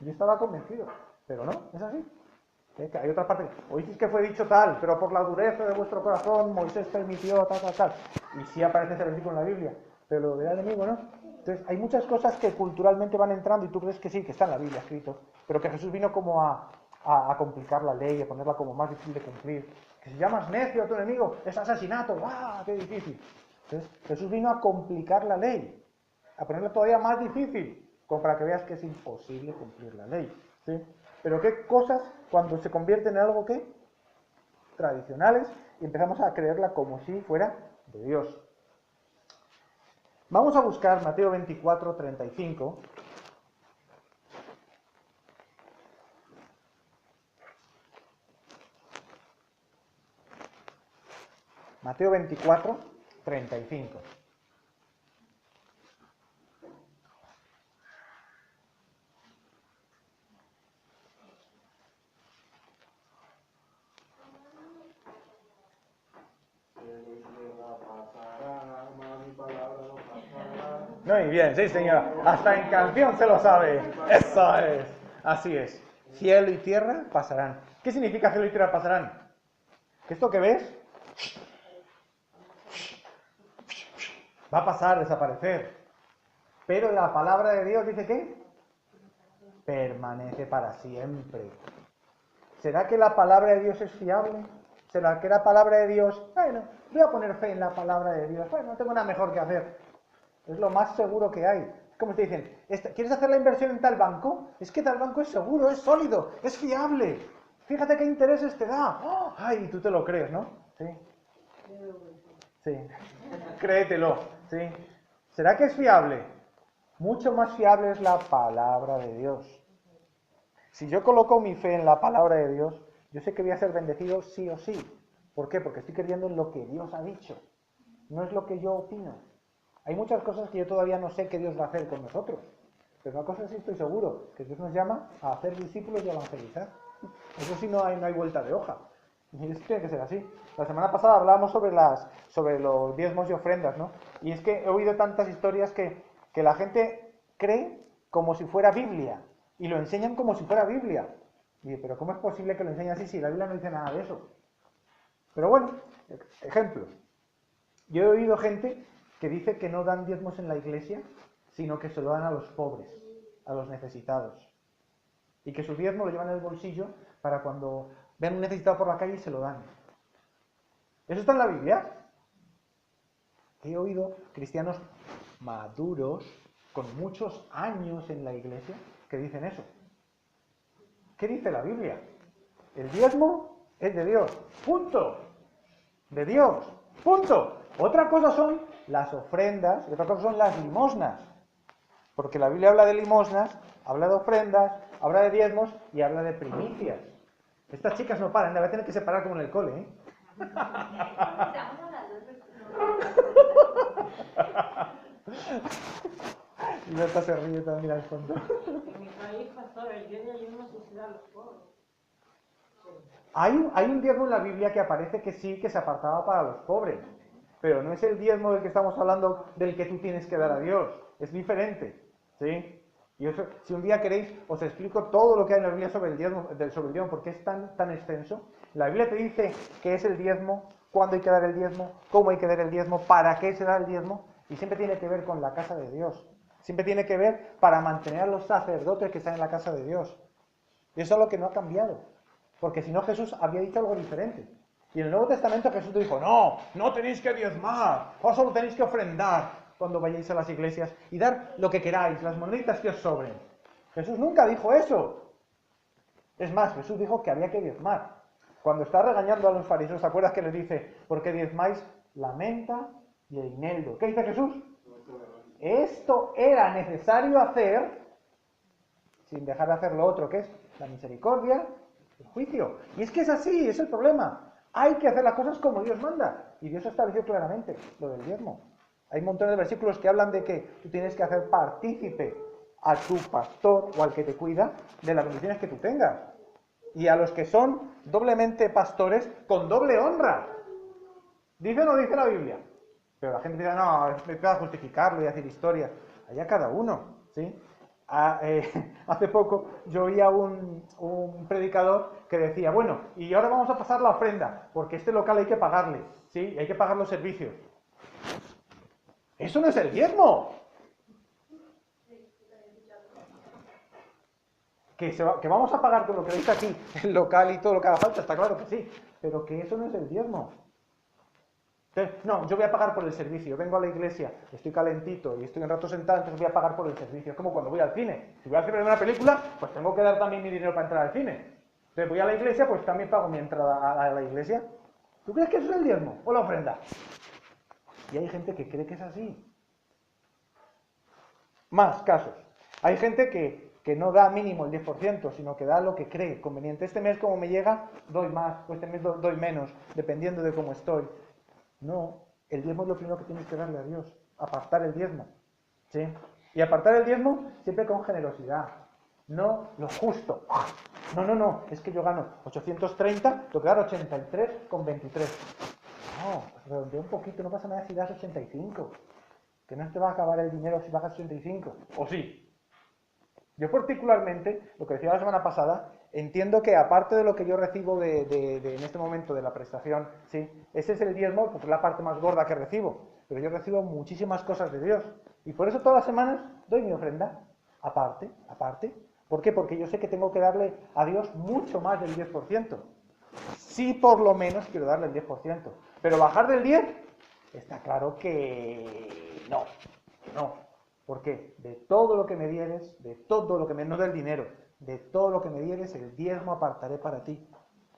Yo estaba convencido, pero no, es así. Que hay otra parte, oísteis que fue dicho tal, pero por la dureza de vuestro corazón Moisés permitió tal. Y sí aparece ese versículo en la Biblia, pero lo del enemigo no. Entonces hay muchas cosas que culturalmente van entrando y tú crees que sí, que está en la Biblia escrito, pero que Jesús vino como a complicar la ley, a ponerla como más difícil de cumplir. Que si llamas necio a tu enemigo, es asesinato, ¡ah, qué difícil! Entonces Jesús vino a complicar la ley, a ponerla todavía más difícil, como para que veas que es imposible cumplir la ley, ¿sí? Pero qué cosas cuando se convierten en algo que tradicionales y empezamos a creerla como si fuera de Dios. Vamos a buscar Mateo 24, 35. Mateo 24, 35. Muy bien, sí señora. Hasta en canción se lo sabe. Eso es. Así es. Cielo y tierra pasarán. ¿Qué significa cielo y tierra pasarán? Que esto que ves va a pasar, desaparecer. Pero la palabra de Dios dice que permanece para siempre. ¿Será que la palabra de Dios es fiable? ¿Será que la palabra de Dios, bueno, voy a poner fe en la palabra de Dios, bueno, no tengo nada mejor que hacer? Es lo más seguro que hay. Es como te dicen, ¿quieres hacer la inversión en tal banco? Es que tal banco es seguro, es sólido, es fiable. Fíjate qué intereses te da. ¡Oh! Ay, y tú te lo crees, ¿no? Sí. Sí. Créetelo. Sí. ¿Será que es fiable? Mucho más fiable es la palabra de Dios. Si yo coloco mi fe en la palabra de Dios, yo sé que voy a ser bendecido sí o sí. ¿Por qué? Porque estoy creyendo en lo que Dios ha dicho. No es lo que yo opino. Hay muchas cosas que yo todavía no sé que Dios va a hacer con nosotros. Pero una cosa sí estoy seguro, que Dios nos llama a hacer discípulos y a evangelizar. Eso sí no hay vuelta de hoja. Y eso tiene que ser así. La semana pasada hablábamos sobre los diezmos y ofrendas, ¿no? Y es que he oído tantas historias que la gente cree como si fuera Biblia. Y lo enseñan como si fuera Biblia. Y digo, pero ¿cómo es posible que lo enseñen así si la Biblia no dice nada de eso? Pero bueno, ejemplos. Yo he oído gente que dice que no dan diezmos en la iglesia, sino que se lo dan a los pobres, a los necesitados. Y que su diezmo lo llevan en el bolsillo para cuando vean un necesitado por la calle y se lo dan. ¿Eso está en la Biblia? He oído cristianos maduros, con muchos años en la iglesia, que dicen eso. ¿Qué dice la Biblia? El diezmo es de Dios. Punto. De Dios. Punto. Otra cosa son las ofrendas y otra cosa son las limosnas. Porque la Biblia habla de limosnas, habla de ofrendas, habla de diezmos y habla de primicias. Estas chicas no paran, voy a tener que separar como en el cole, ¿eh? Y Berta se ríe también al fondo. En mi país, pastor, el día de ayuno se da a los pobres. Hay un diezmo en la Biblia que aparece que sí, que se apartaba para los pobres. Pero no es el diezmo del que estamos hablando, del que tú tienes que dar a Dios. Es diferente. ¿Sí? Y eso, si un día queréis, os explico todo lo que hay en la Biblia sobre el diezmo, porque es tan extenso. La Biblia te dice qué es el diezmo, cuándo hay que dar el diezmo, cómo hay que dar el diezmo, para qué se da el diezmo, y siempre tiene que ver con la casa de Dios. Siempre tiene que ver para mantener a los sacerdotes que están en la casa de Dios. Y eso es lo que no ha cambiado. Porque si no, Jesús había dicho algo diferente. Y en el Nuevo Testamento Jesús dijo, no tenéis que diezmar, solo tenéis que ofrendar cuando vayáis a las iglesias y dar lo que queráis, las moneditas que os sobren. Jesús nunca dijo eso. Es más, Jesús dijo que había que diezmar. Cuando está regañando a los fariseos, ¿te acuerdas que les dice, ¿por qué diezmáis la menta y el guineldo? ¿Qué dice Jesús? Esto era necesario hacer sin dejar de hacer lo otro, que es la misericordia, el juicio. Y es que es así, es el problema. Hay que hacer las cosas como Dios manda. Y Dios estableció claramente lo del diezmo. Hay un montón de versículos que hablan de que tú tienes que hacer partícipe a tu pastor o al que te cuida de las bendiciones que tú tengas. Y a los que son doblemente pastores con doble honra. ¿Dice o no dice la Biblia? Pero la gente dice, no, me puedo justificarlo y hacer historias. Allá cada uno, ¿sí? Hace poco yo oía un predicador que decía, bueno, y ahora vamos a pasar la ofrenda, porque este local hay que pagarle, ¿sí? Hay que pagar los servicios. ¡Eso no es el diezmo! Que vamos a pagar todo lo que veis aquí, el local y todo lo que haga falta, está claro que sí, pero que eso no es el diezmo. Entonces, no, yo voy a pagar por el servicio, vengo a la iglesia, estoy calentito y estoy un rato sentado, entonces voy a pagar por el servicio. Es como cuando voy al cine. Si voy al cine a ver una película, pues tengo que dar también mi dinero para entrar al cine. Entonces voy a la iglesia, pues también pago mi entrada a la iglesia. ¿Tú crees que eso es el diezmo o la ofrenda? Y hay gente que cree que es así. Más casos. Hay gente que no da mínimo el 10%, sino que da lo que cree conveniente. Este mes como me llega, doy más, o este mes doy menos, dependiendo de cómo estoy. No, el diezmo es lo primero que tienes que darle a Dios, apartar el diezmo, ¿sí? Y apartar el diezmo siempre con generosidad, no lo justo. No, es que yo gano 830, tengo que dar 83,23. No, redondea un poquito, no pasa nada si das 85, que no te va a acabar el dinero si bajas 85, ¿o sí? Yo particularmente, lo que decía la semana pasada, entiendo que aparte de lo que yo recibo en este momento de la prestación, sí, ese es el diezmo porque es la parte más gorda que recibo, pero yo recibo muchísimas cosas de Dios y por eso todas las semanas doy mi ofrenda, aparte. ¿Por qué? Porque yo sé que tengo que darle a Dios mucho más del 10%. Sí, por lo menos quiero darle el 10%, pero bajar del 10 está claro que no. ¿Por qué? De todo lo que me dieres, de todo lo que me... no del dinero, de todo lo que me dieres, el diezmo apartaré para ti.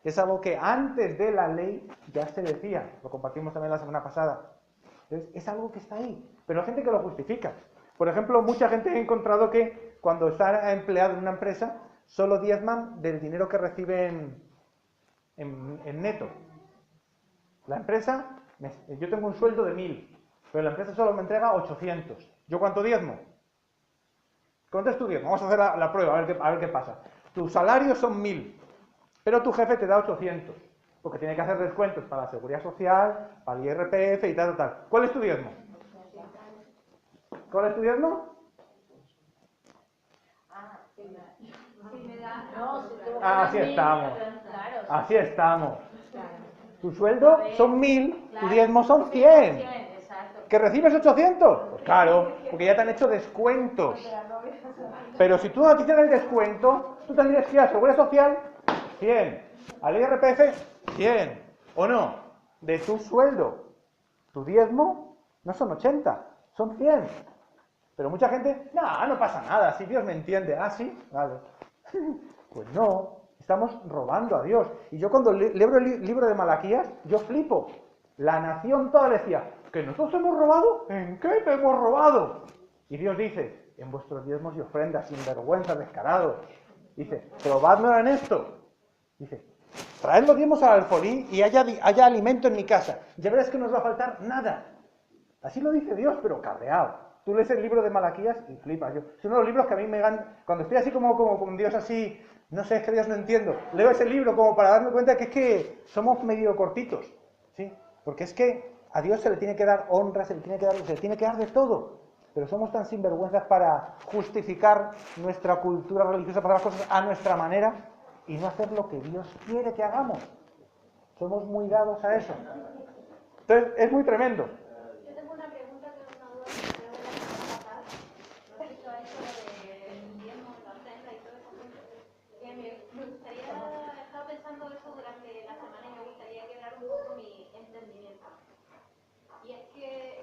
Es algo que antes de la ley ya se decía, lo compartimos también la semana pasada. Entonces, es algo que está ahí, pero hay gente que lo justifica. Por ejemplo, mucha gente ha encontrado que cuando está empleado en una empresa, solo diezman del dinero que reciben en neto. La empresa, yo tengo un sueldo de 1000, pero la empresa solo me entrega 800. ¿Yo cuánto diezmo? ¿Cuánto es tu diezmo? Vamos a hacer la prueba, a ver qué pasa. Tus salarios son 1000, pero tu jefe te da 800, porque tiene que hacer descuentos para la seguridad social, para el IRPF y tal. ¿Cuál es tu diezmo? ¿Cuál es tu diezmo? Así estamos. Así estamos. Tu sueldo son 1000, tu diezmo son 100. ¿Que recibes 800? Pues claro, porque ya te han hecho descuentos. Pero si tú no te hicieras el descuento, tú tendrías que ir a la Seguridad Social 100, al IRPF 100, ¿o no? De tu sueldo. Tu diezmo no son 80, son 100. Pero mucha gente, no pasa nada, si Dios me entiende. Ah, sí, vale. Pues no, estamos robando a Dios. Y yo cuando leo el libro de Malaquías, yo flipo. La nación toda decía, ¿que nosotros hemos robado? ¿En qué te hemos robado? Y Dios dice, en vuestros diezmos y ofrendas, sin vergüenza, descarados. Dice, probádmelo en esto. Dice, traed los diezmos al alfolí y haya alimento en mi casa. Ya verás que no os va a faltar nada. Así lo dice Dios, pero cabreado. Tú lees el libro de Malaquías y flipas. Es uno de los libros que a mí me dan, cuando estoy así como con Dios así, no sé, es que Dios no entiendo. Leo ese libro como para darme cuenta que es que somos medio cortitos, ¿sí? Porque es que a Dios se le tiene que dar honra, se le tiene que dar de todo. Pero somos tan sinvergüenzas para justificar nuestra cultura religiosa, para las cosas a nuestra manera y no hacer lo que Dios quiere que hagamos. Somos muy dados a eso. Entonces, es muy tremendo. Yo tengo una pregunta que es una duda que creo que la semana pasada, respecto a eso del diezmo, la ofrenda y todo eso. Que me gustaría, he estado pensando eso durante la semana y me gustaría quebrar un poco mi entendimiento. Y es que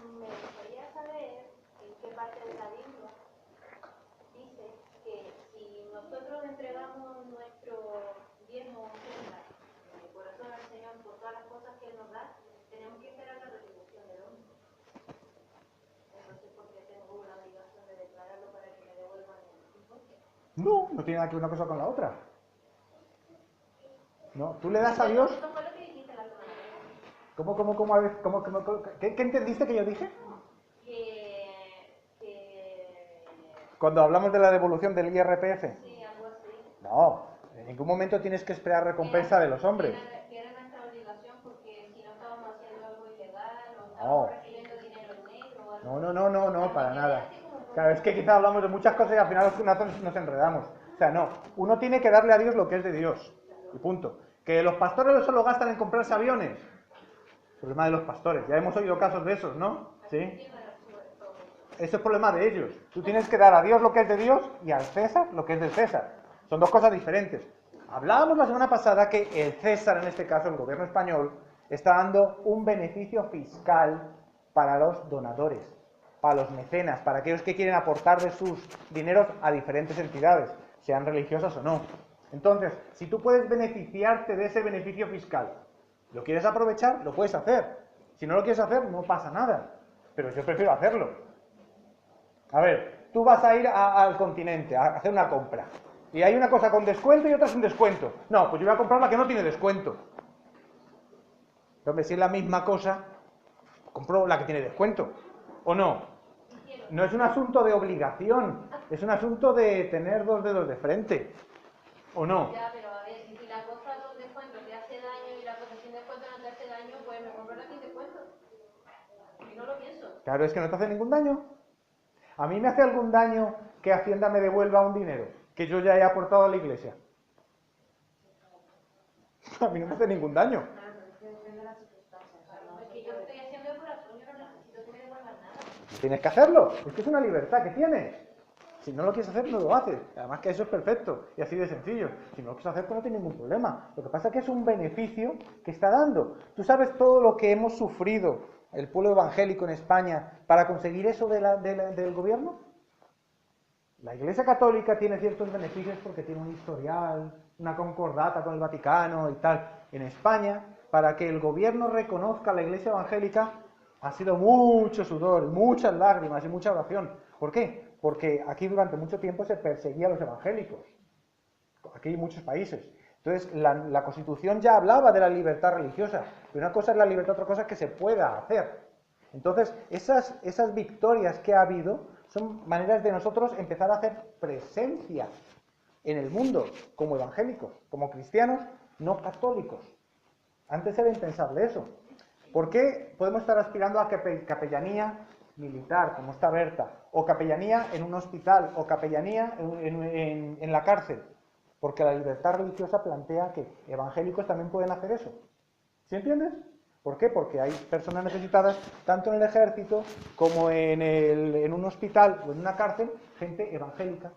me gustaría saber en qué parte de la Biblia dice que si nosotros entregamos nuestro diezmo o ofrenda en el corazón al Señor por todas las cosas que Él nos da, tenemos que esperar la retribución del hombre. Entonces, ¿por qué tengo la obligación de declararlo para que me devuelvan el impuesto? No tiene nada que ver una cosa con la otra. No, tú le das a Dios. Esto fue lo que dijiste la semana pasada. ¿Cómo? A ver, ¿qué entendiste que yo dije? Que Cuando hablamos de la devolución del IRPF. sí, algo así. No, en ningún momento tienes que esperar recompensa de los hombres. Que era nuestra obligación porque si no estábamos haciendo algo ilegal o No. estábamos recibiendo dinero en negro o algo No, para nada. Claro, es que quizá hablamos de muchas cosas y al final nos enredamos. O sea, no, uno tiene que darle a Dios lo que es de Dios. Y punto. Que los pastores solo gastan en comprarse aviones. Problema de los pastores. Ya hemos oído casos de esos, ¿no? Sí. Eso es problema de ellos. Tú tienes que dar a Dios lo que es de Dios y al César lo que es del César. Son dos cosas diferentes. Hablábamos la semana pasada que el César, en este caso el gobierno español, está dando un beneficio fiscal para los donadores, para los mecenas, para aquellos que quieren aportar de sus dineros a diferentes entidades, sean religiosas o no. Entonces, si tú puedes beneficiarte de ese beneficio fiscal, lo quieres aprovechar, lo puedes hacer. Si no lo quieres hacer, no pasa nada. Pero yo prefiero hacerlo. A ver, tú vas a ir al continente a hacer una compra. Y hay una cosa con descuento y otra sin descuento. No, pues yo voy a comprar la que no tiene descuento. Hombre, si es la misma cosa, compro la que tiene descuento. ¿O no? No es un asunto de obligación, es un asunto de tener dos dedos de frente. ¿O no? Ya, pero a ver, si la cosa con descuento te hace daño y la cosa sin descuento no te hace daño, pues me compro la sin descuento. Y no lo pienso. Claro, es que no te hace ningún daño. ¿A mí me hace algún daño que Hacienda me devuelva un dinero que yo ya he aportado a la iglesia? A mí no me hace ningún daño. Porque yo estoy haciendo de corazón, yo no necesito que me devuelvan nada. Tienes que hacerlo, es que es una libertad que tienes. Si no lo quieres hacer, no lo haces. Además que eso es perfecto y así de sencillo. Si no lo quieres hacer, pues no tiene ningún problema. Lo que pasa es que es un beneficio que está dando. Tú sabes todo lo que hemos sufrido el pueblo evangélico en España para conseguir eso del gobierno. La Iglesia Católica tiene ciertos beneficios porque tiene un historial, una concordata con el Vaticano y tal. En España, para que el gobierno reconozca a la Iglesia evangélica, ha sido mucho sudor, muchas lágrimas y mucha oración. ¿Por qué? Porque aquí durante mucho tiempo se perseguía a los evangélicos. Aquí hay muchos países. Entonces, la Constitución ya hablaba de la libertad religiosa. Pero una cosa es la libertad, otra cosa es que se pueda hacer. Entonces, esas victorias que ha habido son maneras de nosotros empezar a hacer presencia en el mundo como evangélicos, como cristianos no católicos. Antes era impensable eso. ¿Por qué podemos estar aspirando a capellanía militar, como está Berta, o capellanía en un hospital, o capellanía en la cárcel? Porque la libertad religiosa plantea que evangélicos también pueden hacer eso. ¿Sí entiendes? ¿Por qué? Porque hay personas necesitadas tanto en el ejército como en un hospital o en una cárcel, gente evangélica.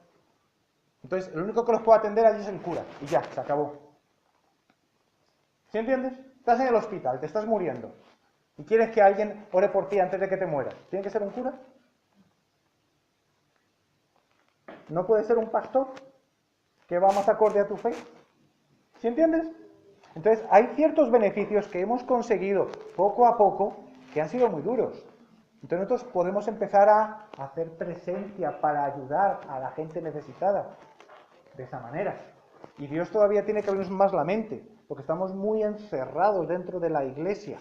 Entonces, el único que los puede atender allí es el cura, y ya, se acabó. ¿Sí entiendes? Estás en el hospital, te estás muriendo, y quieres que alguien ore por ti antes de que te mueras. ¿Tiene que ser un cura? ¿No puede ser un pastor que va más acorde a tu fe? ¿Sí entiendes? Entonces, hay ciertos beneficios que hemos conseguido poco a poco que han sido muy duros. Entonces, nosotros podemos empezar a hacer presencia para ayudar a la gente necesitada de esa manera. Y Dios todavía tiene que abrirnos más la mente, porque estamos muy encerrados dentro de la iglesia.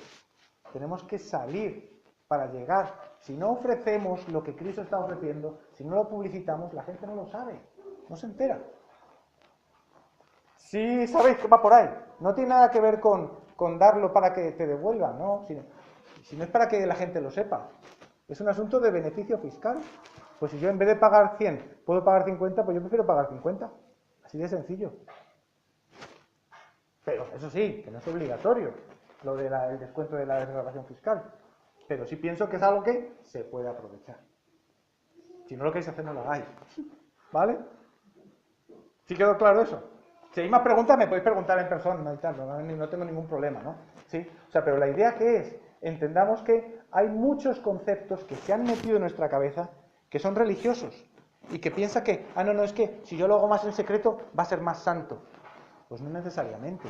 Tenemos que salir para llegar. Si no ofrecemos lo que Cristo está ofreciendo, si no lo publicitamos, la gente no lo sabe, no se entera. Sí, sabéis que va por ahí. No tiene nada que ver con darlo para que te devuelvan, ¿no? Si no es para que la gente lo sepa. Es un asunto de beneficio fiscal. Pues si yo en vez de pagar 100 puedo pagar 50, pues yo prefiero pagar 50. Así de sencillo. Pero eso sí, que no es obligatorio lo del descuento de la desgravación fiscal. Pero sí pienso que es algo que se puede aprovechar. Si no lo queréis hacer, no lo hagáis. ¿Vale? ¿Sí quedó claro eso? Si hay más preguntas, me podéis preguntar en persona y tal, no tengo ningún problema, ¿no? ¿Sí? O sea, pero la idea que es, entendamos que hay muchos conceptos que se han metido en nuestra cabeza que son religiosos y que piensa que, no, es que si yo lo hago más en secreto va a ser más santo. Pues no necesariamente.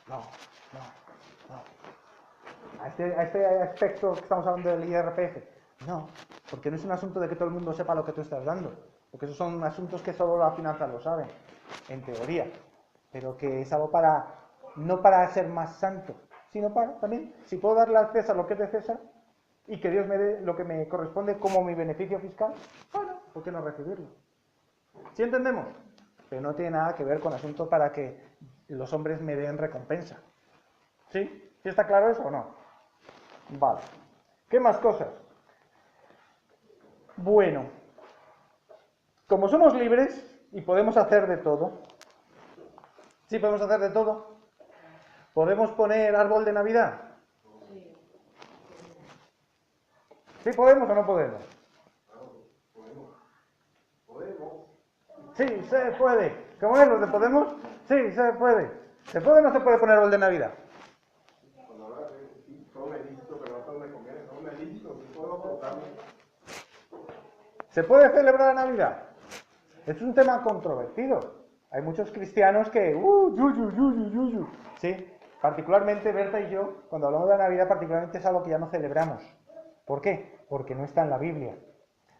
No. A este aspecto que estamos hablando del IRPF, no, porque no es un asunto de que todo el mundo sepa lo que tú estás dando, porque esos son asuntos que solo la finanza lo sabe, en teoría, pero que es algo no para ser más santo, sino para también, si puedo darle al César lo que es de César, y que Dios me dé lo que me corresponde como mi beneficio fiscal, bueno, ¿por qué no recibirlo? ¿Sí entendemos? Pero no tiene nada que ver con asuntos para que los hombres me den recompensa. ¿Sí? ¿Sí está claro eso o no? Vale. ¿Qué más cosas? Bueno, como somos libres y podemos hacer de todo, ¿sí podemos hacer de todo? ¿Podemos poner árbol de Navidad? ¿Sí podemos o no podemos? Sí, se puede. ¿Cómo es lo de podemos? Sí, se puede. ¿Se puede o no se puede poner árbol de Navidad? ¿Se puede celebrar la Navidad? Es un tema controvertido. Hay muchos cristianos que... Sí, particularmente Berta y yo, cuando hablamos de la Navidad, particularmente es algo que ya no celebramos. ¿Por qué? Porque no está en la Biblia.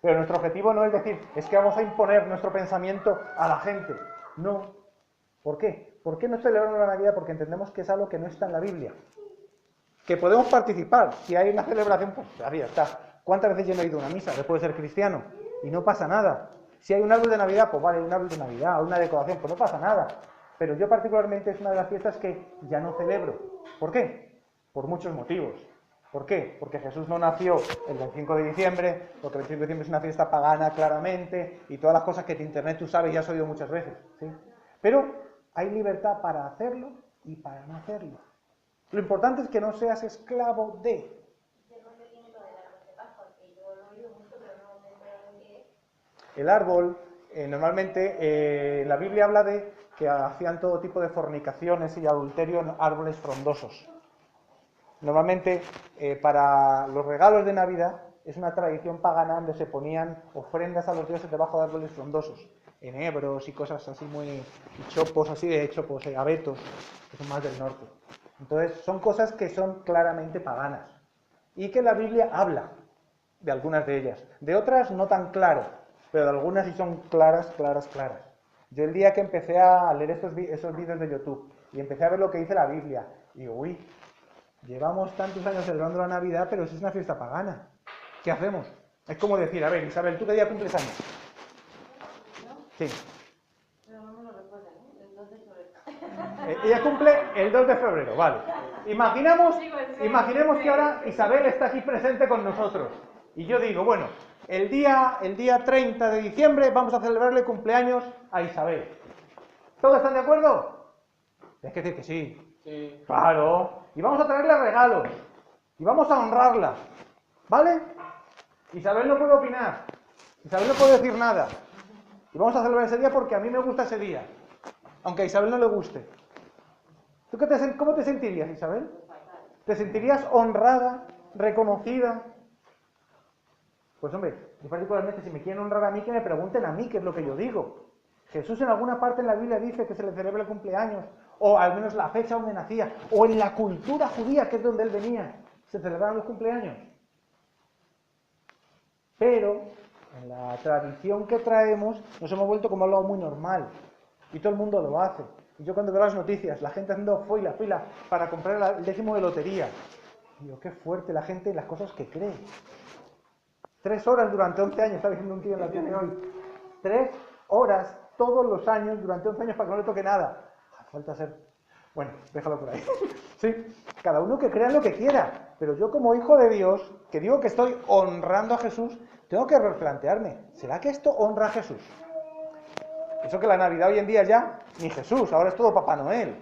Pero nuestro objetivo no es decir, es que vamos a imponer nuestro pensamiento a la gente. No. ¿Por qué? ¿Por qué no celebramos la Navidad? Porque entendemos que es algo que no está en la Biblia. Que podemos participar. Si hay una celebración, pues ahí está. ¿Cuántas veces yo no he ido a una misa después de ser cristiano? Y no pasa nada. Si hay un árbol de Navidad, pues vale, hay un árbol de Navidad, una decoración, pues no pasa nada. Pero yo particularmente es una de las fiestas que ya no celebro. ¿Por qué? Por muchos motivos. ¿Por qué? Porque Jesús no nació el 25 de diciembre, porque el 25 de diciembre es una fiesta pagana claramente, y todas las cosas que en internet tú sabes y has oído muchas veces, ¿sí? Pero hay libertad para hacerlo y para no hacerlo. Lo importante es que no seas esclavo de. El árbol, normalmente, la Biblia habla de que hacían todo tipo de fornicaciones y adulterio en árboles frondosos. Normalmente, para los regalos de Navidad, es una tradición pagana donde se ponían ofrendas a los dioses debajo de árboles frondosos, enebros y cosas así y chopos, abetos, que son más del norte. Entonces, son cosas que son claramente paganas y que la Biblia habla de algunas de ellas. De otras no tan claro, pero de algunas sí son claras. Yo el día que empecé a leer esos vídeos de YouTube y empecé a ver lo que dice la Biblia, digo, uy, llevamos tantos años celebrando la Navidad, pero eso es una fiesta pagana. ¿Qué hacemos? Es como decir, a ver, Isabel, ¿tú qué día cumples años? Sí. Pero no me lo recuerdan, ¿eh? El 2 de febrero. Ella cumple el 2 de febrero, vale. Imaginemos que ahora Isabel está aquí presente con nosotros. Y yo digo, bueno, el día 30 de diciembre vamos a celebrarle cumpleaños a Isabel. ¿Todos están de acuerdo? Tienes que decir que sí. Sí. Claro. Y vamos a traerle regalos. Y vamos a honrarla. ¿Vale? Isabel no puede opinar. Isabel no puede decir nada. Y vamos a celebrar ese día porque a mí me gusta ese día. Aunque a Isabel no le guste. ¿Tú cómo te sentirías, Isabel? ¿Te sentirías honrada, reconocida? Pues hombre, yo particularmente, si me quieren honrar a mí, que me pregunten a mí qué es lo que yo digo. Jesús en alguna parte en la Biblia dice que se le celebra el cumpleaños, o al menos la fecha donde nacía, o en la cultura judía, que es donde él venía, se celebraban los cumpleaños. Pero en la tradición que traemos nos hemos vuelto como algo muy normal, y todo el mundo lo hace. Y yo cuando veo las noticias, la gente haciendo fila para comprar el décimo de lotería, digo, qué fuerte la gente y las cosas que cree. 3 horas durante 11 años, está diciendo un tío en la tele hoy. 3 horas todos los años durante 11 años para que no le toque nada. Falta ser... Bueno, déjalo por ahí. Sí, cada uno que crea lo que quiera. Pero yo como hijo de Dios, que digo que estoy honrando a Jesús, tengo que replantearme, ¿será que esto honra a Jesús? Eso que la Navidad hoy en día ya, ni Jesús, ahora es todo Papá Noel.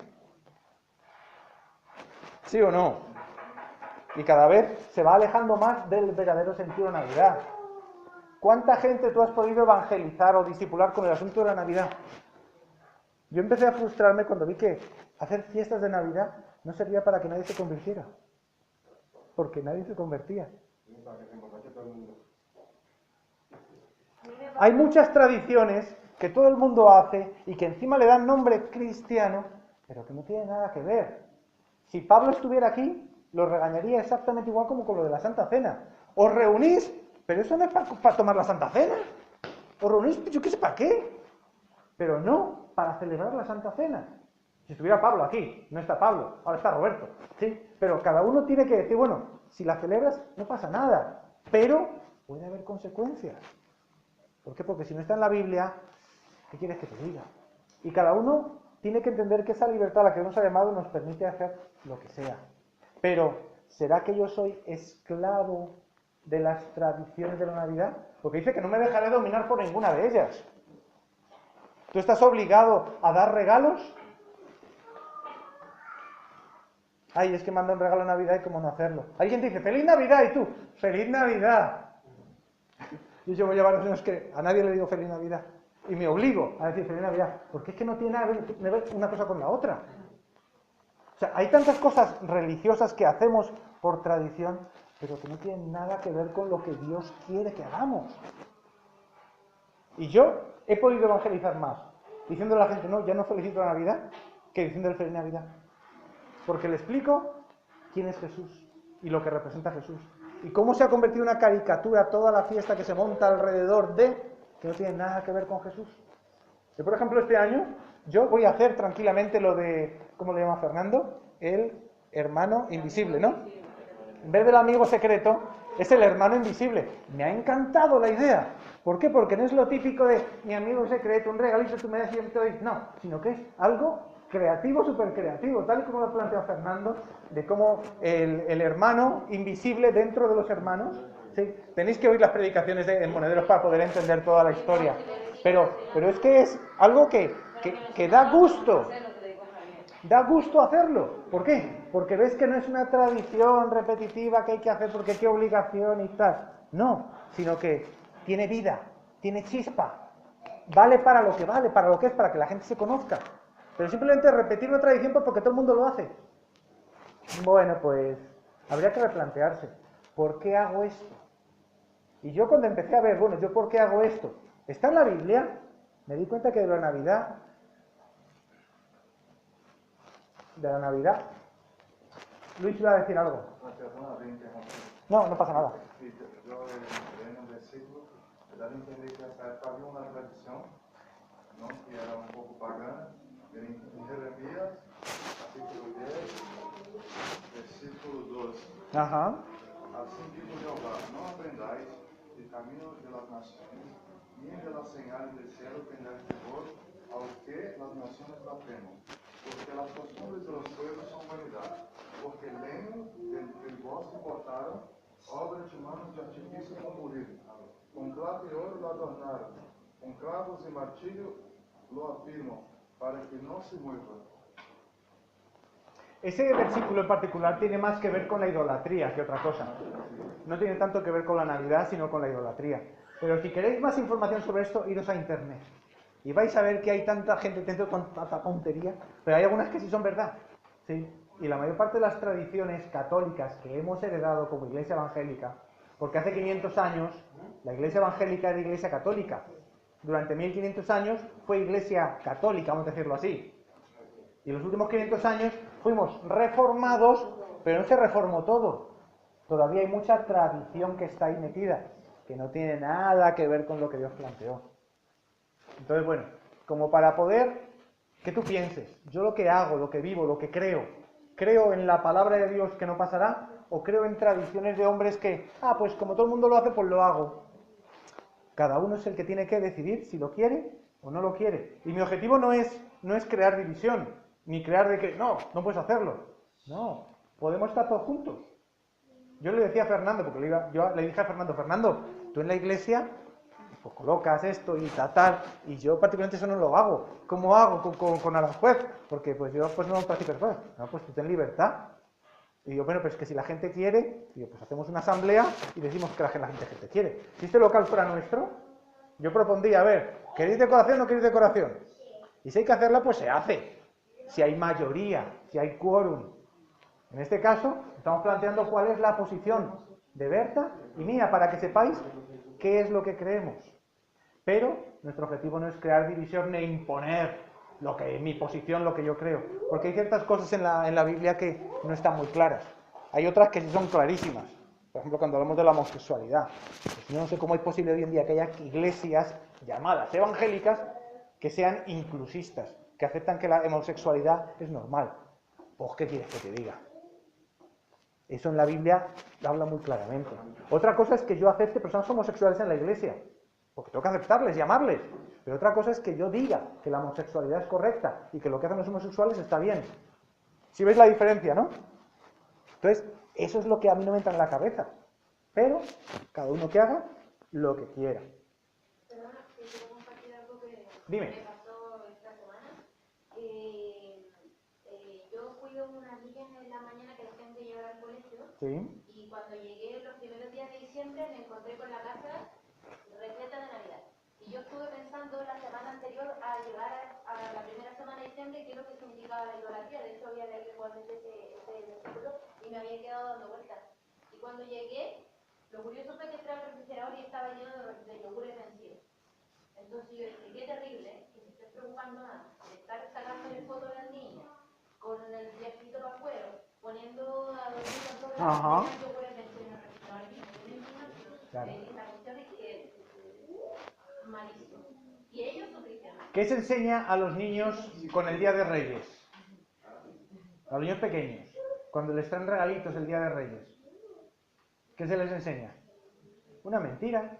¿Sí o no? Y cada vez se va alejando más del verdadero sentido de Navidad. ¿Cuánta gente tú has podido evangelizar o discipular con el asunto de la Navidad? Yo empecé a frustrarme cuando vi que hacer fiestas de Navidad no servía para que nadie se convirtiera. Porque nadie se convertía. Hay muchas tradiciones que todo el mundo hace y que encima le dan nombre cristiano, pero que no tienen nada que ver. Si Pablo estuviera aquí, lo regañaría exactamente igual como con lo de la Santa Cena. Os reunís, pero eso no es para tomar la Santa Cena. Os reunís, yo qué sé para qué. Pero no para celebrar la Santa Cena. Si estuviera Pablo aquí, no está Pablo, ahora está Roberto. ¿Sí? Pero cada uno tiene que decir, bueno, si la celebras no pasa nada, pero puede haber consecuencias. ¿Por qué? Porque si no está en la Biblia, ¿qué quieres que te diga? Y cada uno tiene que entender que esa libertad a la que nos ha llamado nos permite hacer lo que sea. Pero, ¿será que yo soy esclavo de las tradiciones de la Navidad? Porque dice que no me dejaré dominar por ninguna de ellas. ¿Tú estás obligado a dar regalos? Ay, es que manda un regalo de Navidad y cómo no hacerlo. Alguien te dice, ¡Feliz Navidad! Y tú, ¡Feliz Navidad! Yo llevo ya varios años que a nadie le digo Feliz Navidad. Y me obligo a decir Feliz Navidad. Porque es que no tiene nada que ver una cosa con la otra. O sea, hay tantas cosas religiosas que hacemos por tradición, pero que no tienen nada que ver con lo que Dios quiere que hagamos. Y yo he podido evangelizar más diciéndole a la gente, no, ya no felicito la Navidad, que diciéndole Feliz Navidad. Porque le explico quién es Jesús y lo que representa Jesús. Y cómo se ha convertido en una caricatura toda la fiesta que se monta alrededor de, que no tiene nada que ver con Jesús. Yo, por ejemplo, este año, yo voy a hacer tranquilamente lo de, ¿cómo le llama Fernando? El hermano invisible, ¿no? En vez del amigo secreto, es el hermano invisible. Me ha encantado la idea. ¿Por qué? Porque no es lo típico de mi amigo secreto, un regalito, tú me das y yo te doy. No, sino que es algo creativo, súper creativo, tal y como lo plantea Fernando, de cómo el hermano invisible dentro de los hermanos, ¿sí? Tenéis que oír las predicaciones en Monederos para poder entender toda la historia, pero es que es algo que da gusto. Da gusto hacerlo. ¿Por qué? Porque ves que no es una tradición repetitiva que hay que hacer porque qué obligación y tal. No, sino que tiene vida, tiene chispa. Vale para lo que vale, para lo que es, para que la gente se conozca. Pero simplemente repetir una tradición porque todo el mundo lo hace. Bueno, pues habría que replantearse. ¿Por qué hago esto? Y yo cuando empecé a ver, bueno, ¿yo por qué hago esto? Está en la Biblia. Me di cuenta que de la Navidad, Luis iba a decir algo. No, no pasa nada. Yo en un versículo, me da a entender que essa época había una tradición, ¿no? Que era un poco pagana, en Jeremías, capítulo 10, versículo 2. Ajá. Assim dijo Jehová, no aprendáis el camino de las naciones, ni de las señales del cielo tengáis temor, aunque las naciones la teman, porque las costumbres de los pueblos son vanidad, porque el leño del bosque cortaron, obra de manos de artificio molido, con plata y oro lo adornaron, con clavos y martillo lo afirman, para que no se mueva. Ese versículo en particular tiene más que ver con la idolatría que otra cosa. No tiene tanto que ver con la Navidad, sino con la idolatría. Pero si queréis más información sobre esto, iros a internet. Y vais a ver que hay tanta gente dentro con tanta tontería, pero hay algunas que sí son verdad. ¿Sí? Y la mayor parte de las tradiciones católicas que hemos heredado como iglesia evangélica, porque hace 500 años la iglesia evangélica era iglesia católica. Durante 1500 años fue iglesia católica, vamos a decirlo así. Y en los últimos 500 años fuimos reformados, pero no se reformó todo. Todavía hay mucha tradición que está ahí metida, que no tiene nada que ver con lo que Dios planteó. Entonces, bueno, como para poder que tú pienses, yo lo que hago, lo que vivo, lo que creo en la palabra de Dios que no pasará, o creo en tradiciones de hombres que, pues como todo el mundo lo hace, pues lo hago. Cada uno es el que tiene que decidir si lo quiere o no lo quiere. Y mi objetivo no es crear división, ni crear de que, no puedes hacerlo. No, podemos estar todos juntos. Yo le decía a Fernando, porque yo le dije a Fernando, tú en la iglesia pues colocas esto y tal, y yo particularmente eso no lo hago. ¿Cómo hago con Aranjuez? Porque pues yo pues no practico el juez. No, pues tú ten libertad. Y digo, bueno, pues que si la gente quiere, digo, pues hacemos una asamblea y decimos que la gente quiere. Si este local fuera nuestro, yo propondría, a ver, ¿queréis decoración o no queréis decoración? Y si hay que hacerla, pues se hace. Si hay mayoría, si hay quórum. En este caso, estamos planteando cuál es la posición de Berta y mía, para que sepáis qué es lo que creemos. Pero nuestro objetivo no es crear división ni imponer mi posición, lo que yo creo. Porque hay ciertas cosas en la Biblia que no están muy claras. Hay otras que sí son clarísimas. Por ejemplo, cuando hablamos de la homosexualidad. Pues yo no sé cómo es posible hoy en día que haya iglesias llamadas evangélicas que sean inclusistas, que aceptan que la homosexualidad es normal. Pues, ¿qué quieres que te diga? Eso en la Biblia habla muy claramente. Otra cosa es que yo acepte personas homosexuales en la iglesia, porque tengo que aceptarles y amarles. Pero otra cosa es que yo diga que la homosexualidad es correcta y que lo que hacen los homosexuales está bien. ¿Sí veis la diferencia, no? Entonces, eso es lo que a mí no me entra en la cabeza. Pero cada uno que haga lo que quiera. Perdona, quiero compartir algo que Dime. me pasó esta semana. Yo cuido unas niñas en la mañana que las tengo que llevar al colegio. Sí. Y cuando llegué los primeros días de diciembre me encontré con la casa repleta de Navidad. Y yo estuve pensando la semana anterior a llegar a la primera semana de diciembre qué es lo que significaba la idolatría. De hecho había leído igualmente ese versículo y me había quedado dando vueltas. Y cuando llegué, lo curioso fue que entré al refrigerador y estaba lleno de yogures vencidos. Entonces yo dije, qué terrible que se esté preocupando más de estar sacándole fotos a las niñas con el viejito para afuera, poniendo a dormir con todas las yogures vencidos en el refrigerador. Claro. La cuestión es que malísimo. Y ellos sufrieron. ¿Qué se enseña a los niños con el Día de Reyes? A los niños pequeños, cuando les traen regalitos el Día de Reyes. ¿Qué se les enseña? Una mentira.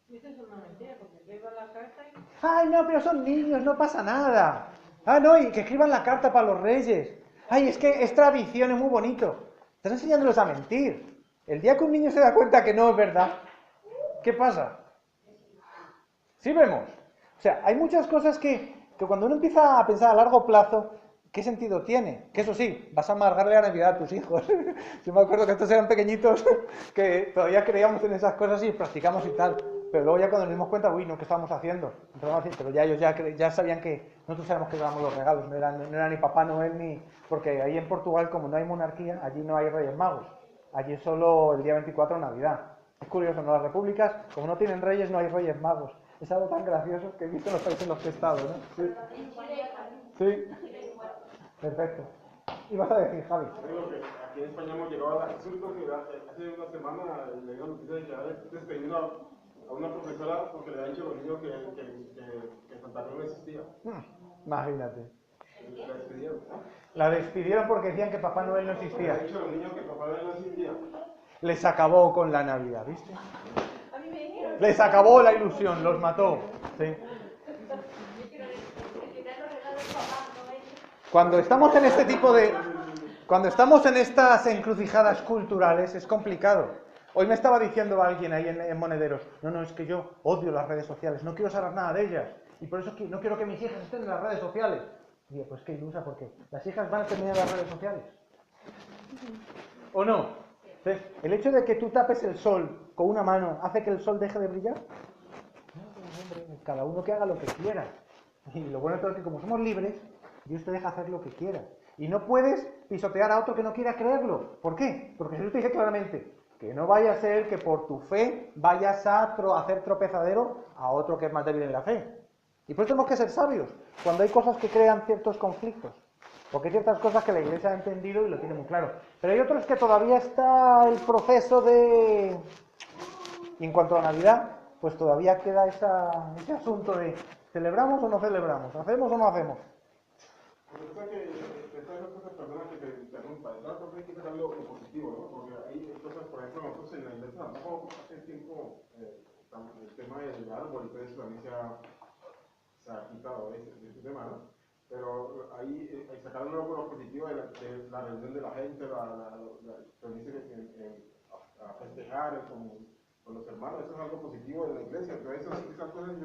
Eso es una mentira, porque lleva la carta y... ¡Ay, no, pero son niños, no pasa nada! Ah, no, y que escriban la carta para los reyes. Ay, es que es tradición, es muy bonito. Estás enseñándolos a mentir. El día que un niño se da cuenta que no es verdad, ¿qué pasa? ¿Sí vemos? O sea, hay muchas cosas que cuando uno empieza a pensar a largo plazo, ¿qué sentido tiene? Que eso sí, vas a amargarle la Navidad a tus hijos. Yo me acuerdo que estos eran pequeñitos, que todavía creíamos en esas cosas y practicamos y tal. Pero luego ya cuando nos dimos cuenta, uy, no, ¿qué estábamos haciendo? Pero ya ellos ya sabían que nosotros sabíamos que dábamos los regalos, no era ni Papá Noel ni... Porque ahí en Portugal, como no hay monarquía, allí no hay Reyes Magos. Allí es solo el día 24 Navidad. Es curioso, ¿no? Las repúblicas, como no tienen reyes, no hay Reyes Magos. Es algo tan gracioso que he visto en los países en los que he estado, ¿no? Sí. Sí. Perfecto. ¿Y vas a decir, Javi? Digo que aquí en España hemos llegado al absurdo que hace una semana le dio noticia de que había despedido a una profesora porque le había dicho a los niños que Santa Claus no existía. Imagínate. La despidieron. La despidieron porque decían que Papá Noel no Le existía. había dicho a los niños que Papá Noel no existía. Les acabó con la Navidad, ¿viste? Les acabó la ilusión, los mató. Sí. Cuando estamos en este tipo de... Cuando estamos en estas encrucijadas culturales es complicado. Hoy me estaba diciendo alguien ahí en Monederos, no, es que yo odio las redes sociales, no quiero saber nada de ellas. Y por eso es que no quiero que mis hijas estén en las redes sociales. Y digo, pues qué ilusa, porque las hijas van a terminar en las redes sociales. ¿O no? Entonces, el hecho de que tú tapes el sol con una mano hace que el sol deje de brillar. No, hombre, cada uno que haga lo que quiera. Y lo bueno de todo es que como somos libres, Dios te deja hacer lo que quiera. Y no puedes pisotear a otro que no quiera creerlo. ¿Por qué? Porque Jesús te dice claramente que no vaya a ser que por tu fe vayas a hacer tropezadero a otro que es más débil en la fe. Y por eso tenemos que ser sabios cuando hay cosas que crean ciertos conflictos. Porque hay ciertas cosas que la Iglesia ha entendido y lo tiene muy claro. Pero hay otros que todavía está el proceso de... Y en cuanto a Navidad, pues todavía queda ese asunto de ¿celebramos o no celebramos? ¿Hacemos o no hacemos? Lo que pasa es que estas cosas personas que te interrumpan, todas cosas hay que sacar lo positivo, ¿no? Porque hay cosas, por ejemplo, nosotros en la iglesia tampoco hace tiempo el tema del árbol y todo eso también se ha quitado de ese tema, ¿no? Pero ahí sacaron lo positivo de la reunión de la gente, reunirse a festejar con los hermanos, eso es algo positivo de la iglesia, pero esas cosas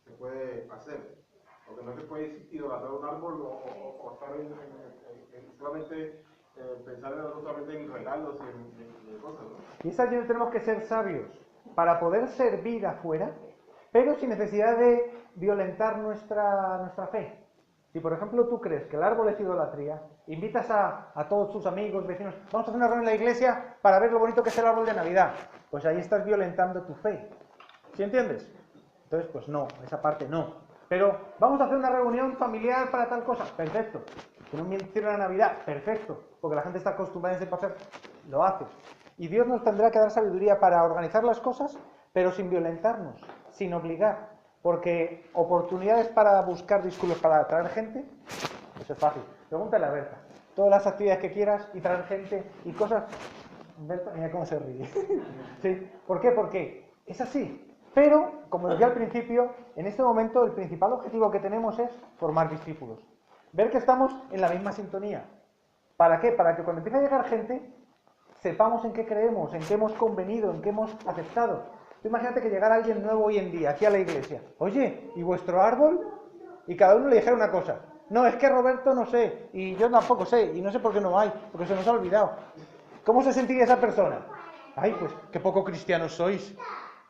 se puede hacer. Porque no se puede idolatrar un árbol o estar solamente pensar solamente en regalos y en cosas, ¿no? Y es allí donde tenemos que ser sabios para poder servir afuera, pero sin necesidad de violentar nuestra fe. Si por ejemplo tú crees que el árbol es idolatría, invitas a todos tus amigos, vecinos, vamos a hacer una reunión en la iglesia para ver lo bonito que es el árbol de Navidad, pues ahí estás violentando tu fe. ¿Sí entiendes? Entonces, pues no, esa parte no. Pero vamos a hacer una reunión familiar para tal cosa, perfecto. Que no menciona la Navidad, perfecto. Porque la gente está acostumbrada a ese pasar, lo haces. Y Dios nos tendrá que dar sabiduría para organizar las cosas, pero sin violentarnos, sin obligar. Porque oportunidades para buscar discursos para atraer gente, eso es fácil. Pregúntale a Berta. Todas las actividades que quieras y traer gente y cosas. Berta, mira cómo se ríe. ¿Sí? ¿Por qué? Porque es así. Pero, como decía al principio, en este momento el principal objetivo que tenemos es formar discípulos. Ver que estamos en la misma sintonía. ¿Para qué? Para que cuando empiece a llegar gente, sepamos en qué creemos, en qué hemos convenido, en qué hemos aceptado. Tú imagínate que llegara alguien nuevo hoy en día, aquí a la iglesia. Oye, ¿y vuestro árbol? Y cada uno le dijera una cosa. No, es que Roberto no sé, y yo tampoco sé, y no sé por qué no hay, porque se nos ha olvidado. ¿Cómo se sentiría esa persona? Ay, pues, qué poco cristianos sois.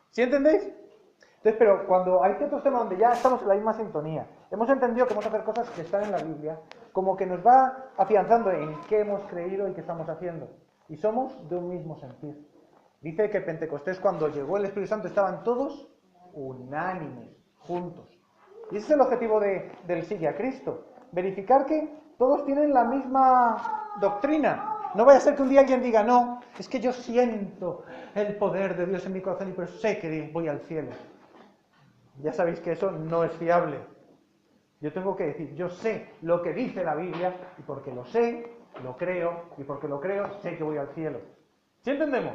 ¿Sí entendéis? Entonces, pero cuando hay ciertos temas donde ya estamos en la misma sintonía, hemos entendido que vamos a hacer cosas que están en la Biblia, como que nos va afianzando en qué hemos creído y qué estamos haciendo. Y somos de un mismo sentir. Dice que Pentecostés, cuando llegó el Espíritu Santo, estaban todos unánimes, juntos. Y ese es el objetivo del Sigue a Cristo. Verificar que todos tienen la misma doctrina. No vaya a ser que un día alguien diga, no, es que yo siento el poder de Dios en mi corazón y por eso sé que voy al cielo. Ya sabéis que eso no es fiable. Yo tengo que decir, yo sé lo que dice la Biblia y porque lo sé, lo creo y porque lo creo, sé que voy al cielo. ¿Sí entendemos?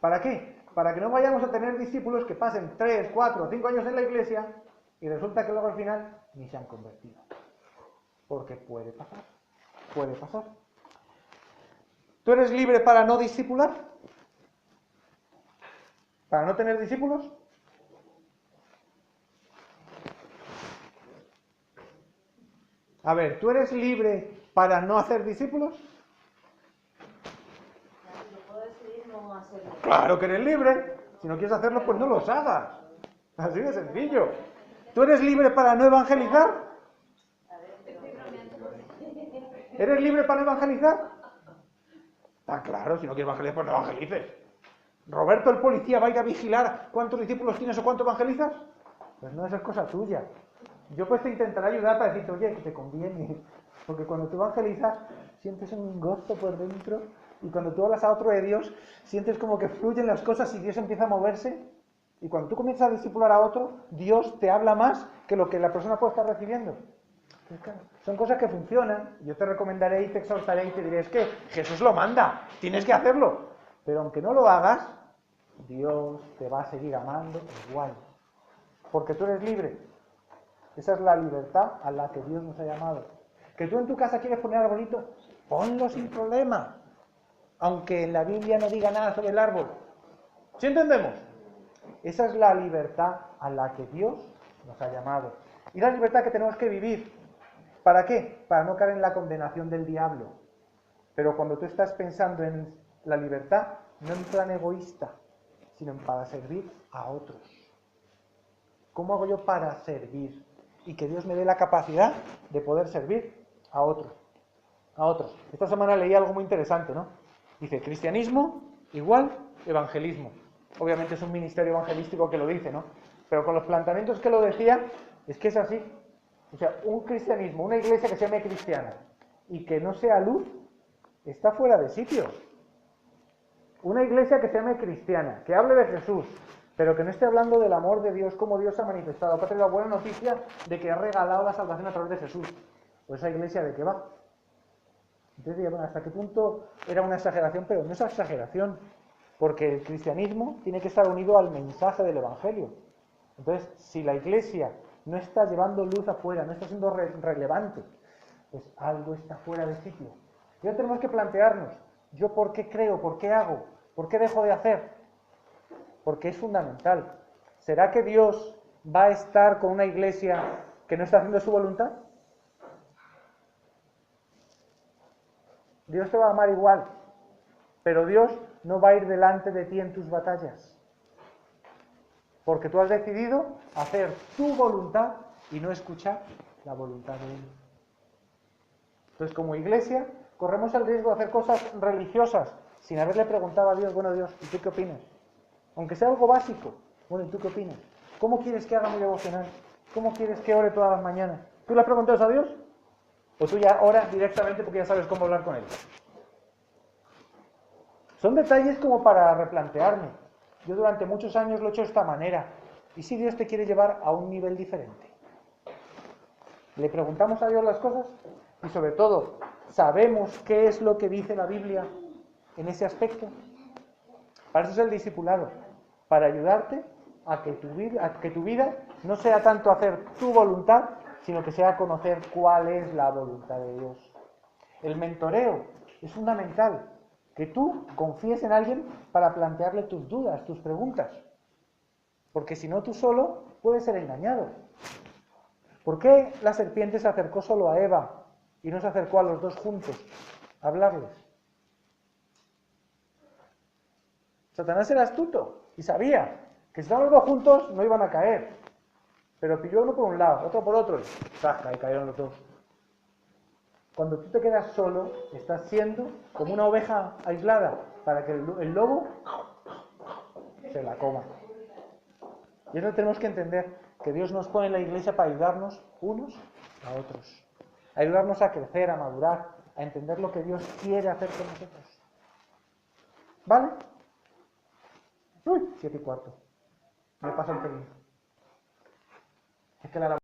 ¿Para qué? Para que no vayamos a tener discípulos que pasen 3, 4, 5 años en la iglesia y resulta que luego al final ni se han convertido. Porque puede pasar. Puede pasar. ¿Tú eres libre para no discipular? ¿Para no tener discípulos? A ver, ¿tú eres libre para no hacer discípulos? Yo puedo decidir no hacerlo. Claro que eres libre. Si no quieres hacerlo, pues no los hagas. Así de sencillo. ¿Tú eres libre para no evangelizar? ¿Eres libre para no evangelizar? Está claro, si no quieres evangelizar, pues no evangelices. ¿Roberto el policía va a ir a vigilar cuántos discípulos tienes o cuánto evangelizas? Pues no, esa es cosa tuya. Yo pues te intentaré ayudar para decirte, oye, que te conviene. Porque cuando tú evangelizas, sientes un gozo por dentro. Y cuando tú hablas a otro de Dios, sientes como que fluyen las cosas y Dios empieza a moverse. Y cuando tú comienzas a discipular a otro, Dios te habla más que lo que la persona puede estar recibiendo. Pues claro, son cosas que funcionan. Yo te recomendaré y te exhortaré y te diré, es que Jesús lo manda, tienes que hacerlo. Pero aunque no lo hagas, Dios te va a seguir amando igual. Porque tú eres libre. Esa es la libertad a la que Dios nos ha llamado. Que tú en tu casa quieres poner arbolito, ponlo sin problema. Aunque en la Biblia no diga nada sobre el árbol. ¿Sí entendemos? Esa es la libertad a la que Dios nos ha llamado. Y la libertad que tenemos que vivir. ¿Para qué? Para no caer en la condenación del diablo. Pero cuando tú estás pensando en la libertad, no en plan egoísta, sino en para servir a otros. ¿Cómo hago yo para servir? Y que Dios me dé la capacidad de poder servir a otros. A otros. Esta semana leí algo muy interesante, ¿no? Dice, cristianismo igual evangelismo. Obviamente es un ministerio evangelístico que lo dice, ¿no? Pero con los planteamientos que lo decía, es que es así. O sea, un cristianismo, una iglesia que se llame cristiana y que no sea luz, está fuera de sitio. Una iglesia que se llame cristiana, que hable de Jesús, pero que no esté hablando del amor de Dios, como Dios ha manifestado, que ha traído la buena noticia de que ha regalado la salvación a través de Jesús. Pues esa iglesia, ¿de qué va? Entonces, bueno, ¿hasta qué punto era una exageración? Pero no es exageración, porque el cristianismo tiene que estar unido al mensaje del Evangelio. Entonces, si la iglesia no está llevando luz afuera, no está siendo relevante, pues algo está fuera de sitio. Ya tenemos que plantearnos, ¿yo por qué creo? ¿Por qué hago? ¿Por qué dejo de hacer? Porque es fundamental. ¿Será que Dios va a estar con una iglesia que no está haciendo su voluntad? Dios te va a amar igual, pero Dios no va a ir delante de ti en tus batallas. Porque tú has decidido hacer tu voluntad y no escuchar la voluntad de Él. Entonces, como iglesia, corremos el riesgo de hacer cosas religiosas sin haberle preguntado a Dios, bueno, Dios, ¿y tú qué opinas? Aunque sea algo básico, bueno, ¿y tú qué opinas? ¿Cómo quieres que haga mi devocional? ¿Cómo quieres que ore todas las mañanas? ¿Tú le has preguntado a Dios? ¿O tú ya oras directamente porque ya sabes cómo hablar con Él? Son detalles como para replantearme. Yo durante muchos años lo he hecho de esta manera. ¿Y si Dios te quiere llevar a un nivel diferente? ¿Le preguntamos a Dios las cosas? Y sobre todo, ¿sabemos qué es lo que dice la Biblia en ese aspecto? Para eso es el discipulado. Para ayudarte a que tu vida no sea tanto hacer tu voluntad, sino que sea conocer cuál es la voluntad de Dios. El mentoreo es fundamental. Que tú confíes en alguien para plantearle tus dudas, tus preguntas. Porque si no, tú solo puedes ser engañado. ¿Por qué la serpiente se acercó solo a Eva y no se acercó a los dos juntos a hablarles? Satanás era astuto y sabía que si estaban los dos juntos no iban a caer. Pero pilló uno por un lado, otro por otro y ¡zasca! Y cayeron los dos. Cuando tú te quedas solo, estás siendo como una oveja aislada para que el lobo se la coma. Y eso tenemos que entender, que Dios nos pone en la iglesia para ayudarnos unos a otros. Ayudarnos a crecer, a madurar, a entender lo que Dios quiere hacer con nosotros. ¿Vale? Uy, 7:15. Me pasa el pelín. Es que la